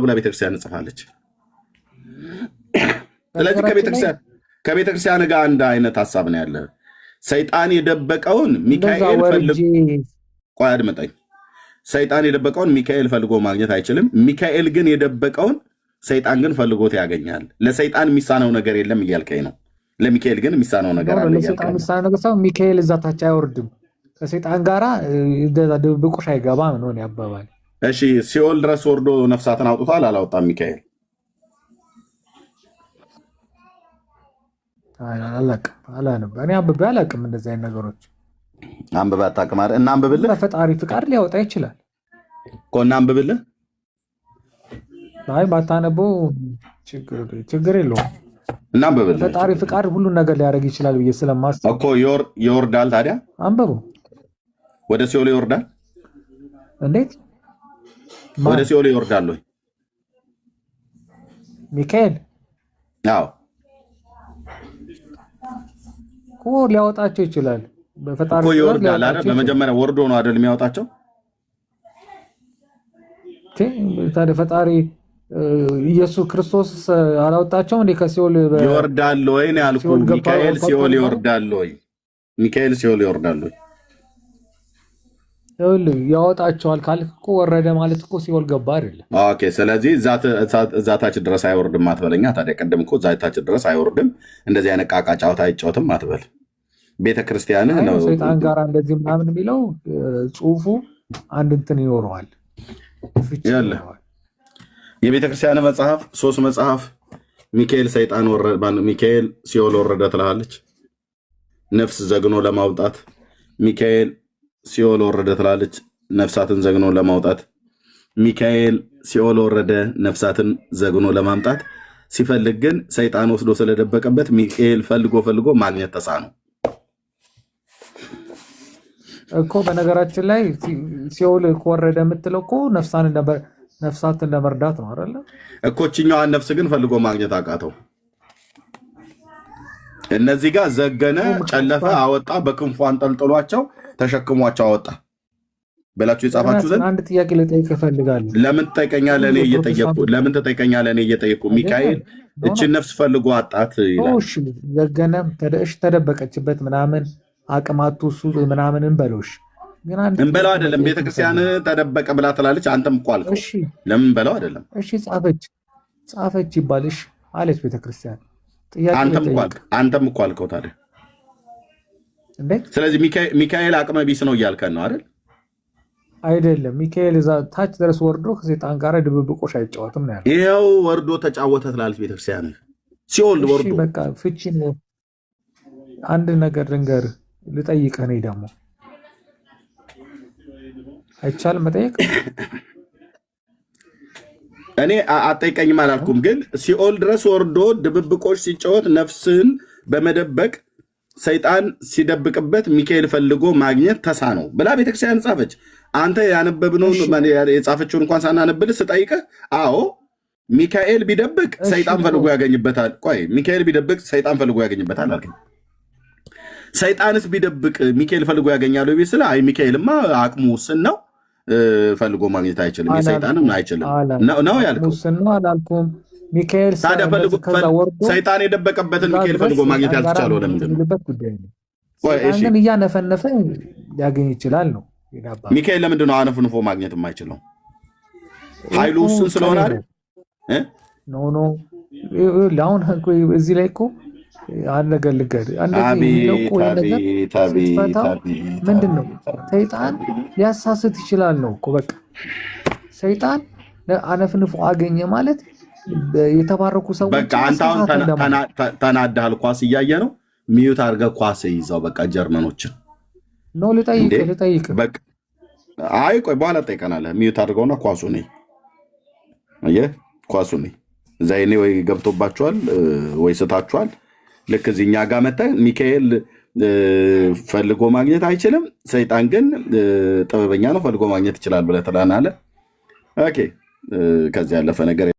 ብላ ቤተክርስቲያን ጽፋለች። ስለዚህ ከቤተክርስቲያን ጋር አንድ አይነት ሀሳብ ነው ያለ። ሰይጣን የደበቀውን ሚካኤል ፈልጎ ቆይ አድምጠኝ። ሰይጣን የደበቀውን ሚካኤል ፈልጎ ማግኘት አይችልም። ሚካኤል ግን የደበቀውን ሰይጣን ግን ፈልጎት ያገኛል። ለሰይጣን የሚሳነው ነገር የለም እያልከኝ ነው። ለሚካኤል ግን የሚሳነው ነገር አለ። ለሰይጣን የሚሳነው ነገር ሳይሆን ሚካኤል እዛ ታች አይወርድም፣ ከሰይጣን ጋራ ድብብቆሽ አይገባም ነው ያባባል። እሺ ሲኦል ድረስ ወርዶ ነፍሳትን አውጥቷል አላወጣም? ሚካኤል እኔ አንብቤ አላውቅም። እንደዚህ አይነት ነገሮች አንብቤ አታውቅም አይደል? እና አንብብልህ፣ በፈጣሪ ፍቃድ ሊያወጣ ይችላል እኮ እና አንብብልህ። አይ ባታነበው ችግር የለውም። እና አንብብልህ፣ በፈጣሪ ፍቃድ ሁሉን ነገር ሊያደርግ ይችላል ብዬ ስለማስብ እኮ ይወርዳል። ታዲያ አንብበው። ወደ ሲኦል ይወርዳል። እንዴት ወደ ሲኦል ይወርዳል ወይ ሚካኤል? አዎ እኮ ሊያወጣቸው ይችላል። በፈጣሪ እኮ ይወርዳል አይደል? በመጀመሪያ ወርዶ ነው አይደል የሚያወጣቸው? ታዲያ ፈጣሪ ኢየሱስ ክርስቶስ አላወጣቸውም እንዴ ከሲኦል? ይወርዳል ወይ ነው ያልኩህ። ሚካኤል ሲኦል ይወርዳል ወይ? ሚካኤል ሲኦል ይወርዳል ወይ? ያወጣቸዋል ካልክ እኮ ወረደ ማለት እኮ ሲኦል ገባ አይደለም። ኦኬ፣ ስለዚህ እዛ ታች ድረስ አይወርድም አትበለኛ። ታዲያ ቀደም እኮ እዛ ታች ድረስ አይወርድም፣ እንደዚህ አይነት ቃቃ ጫወታ አይጫወትም አትበል። ቤተክርስቲያንህ ነው ሰይጣን ጋር እንደዚህ ምናምን የሚለው ጽሁፉ አንድ እንትን ይኖረዋል። የቤተክርስቲያን መጽሐፍ 3 መጽሐፍ ሚካኤል ሲኦል ወረደ ትላለች። ነፍስ ዘግኖ ለማውጣት ሚካኤል ሲኦል ወረደ ትላለች። ነፍሳትን ዘግኖ ለማውጣት ሚካኤል ሲኦል ወረደ፣ ነፍሳትን ዘግኖ ለማምጣት ሲፈልግ ግን ሰይጣን ወስዶ ስለደበቀበት ሚካኤል ፈልጎ ማግኘት ተሳነው እኮ። በነገራችን ላይ ሲኦል ወረደ የምትለው እኮ ነፍሳትን ለመርዳት ነው አይደለ? እኮ እችኛዋን ነፍስ ግን ፈልጎ ማግኘት አቃተው። እነዚህ ጋር ዘገነ፣ ጨለፈ፣ አወጣ፣ በክንፉ አንጠልጥሏቸው ተሸክሟቸው አወጣ ብላችሁ የጻፋችሁትን አንድ ጥያቄ ልጠይቅህ እፈልጋለሁ። ለምን ትጠይቀኛለህ? እኔ እየጠየቁ ሚካኤል እችን ነፍስ ፈልጎ አጣት ይላል። ዘገነ፣ ተደበቀችበት ምናምን አቅማቱ እሱ ምናምን እንበለውሽ እንበለው አይደለም። ቤተክርስቲያን ተደበቀ ብላ ትላለች። አንተም እኮ አልከው። ለምን እንበለው አይደለም? እሺ ጻፈች ይባልሽ አለች ቤተክርስቲያን። አንተም እኮ አልከው ታዲያ። ስለዚህ ሚካኤል አቅመ ቢስ ነው እያልከን ነው አይደል? አይደለም። ሚካኤል እዛ ታች ድረስ ወርዶ ከሰይጣን ጋር ድብብቆሽ አይጫወትም ነው ያለው። ይኸው ወርዶ ተጫወተ ትላለች ቤተክርስቲያን። ሲኦል ወርዶ በቃ ፍቺ ነው። አንድ ነገር ልንገርህ፣ ልጠይቅህ። እኔ ደግሞ አይቻልም መጠየቅ። እኔ አጠይቀኝም አላልኩም፣ ግን ሲኦል ድረስ ወርዶ ድብብቆች ሲጫወት ነፍስን በመደበቅ ሰይጣን ሲደብቅበት ሚካኤል ፈልጎ ማግኘት ተሳነው ብላ ቤተክርስቲያን ጻፈች። አንተ ያነበብነውን የጻፈችውን እንኳን ሳናነብል ስጠይቅህ፣ አዎ ሚካኤል ቢደብቅ ሰይጣን ፈልጎ ያገኝበታል። ቆይ ሚካኤል ቢደብቅ ሰይጣን ፈልጎ ያገኝበታል አልከኝ። ሰይጣንስ ቢደብቅ ሚካኤል ፈልጎ ያገኛሉ ቢስል፣ አይ ሚካኤልማ አቅሙ ውስን ነው ፈልጎ ማግኘት አይችልም፣ የሰይጣንም አይችልም ነው ያልከው። አላልኩም። ሚካኤል ታዲያ ፈልጎ ሰይጣን የደበቀበትን ሚካኤል ፈልጎ ማግኘት ያልተቻለው ለምንድን ነው? ግን እያነፈነፈ ሊያገኝ ይችላል ነው። ሚካኤል ለምንድን ነው አነፍንፎ ማግኘት የማይችለው? ኃይሉ ውስን ስለሆነ አይደል? ኖ አሁን እዚህ ላይ እኮ አንድ ነገር ልንገርህ። ምንድን ነው ሰይጣን ሊያሳስት ይችላል ነው እኮ በቃ። ሰይጣን አነፍንፎ አገኘ ማለት የተባረኩ ሰዎች በቃ። አንተ አሁን ተናዳሃል። ኳስ እያየ ነው። ሚዩት አድርገህ ኳስ ይዛው በቃ። ጀርመኖችን ነው ልጠይቅ። በቃ አይ ቆይ በኋላ ትጠይቀናለህ። ሚዩት አድርገውና ኳሱ ነኝ። አየህ ኳሱ ነኝ። እዛ እኔ ወይ ገብቶባችኋል ወይ ስታችኋል። ልክ እዚህ እኛ ጋር መጥተህ ሚካኤል ፈልጎ ማግኘት አይችልም፣ ሰይጣን ግን ጥበበኛ ነው ፈልጎ ማግኘት ይችላል ብለህ ትለናለህ። ኦኬ ከዚህ ያለፈ ነገር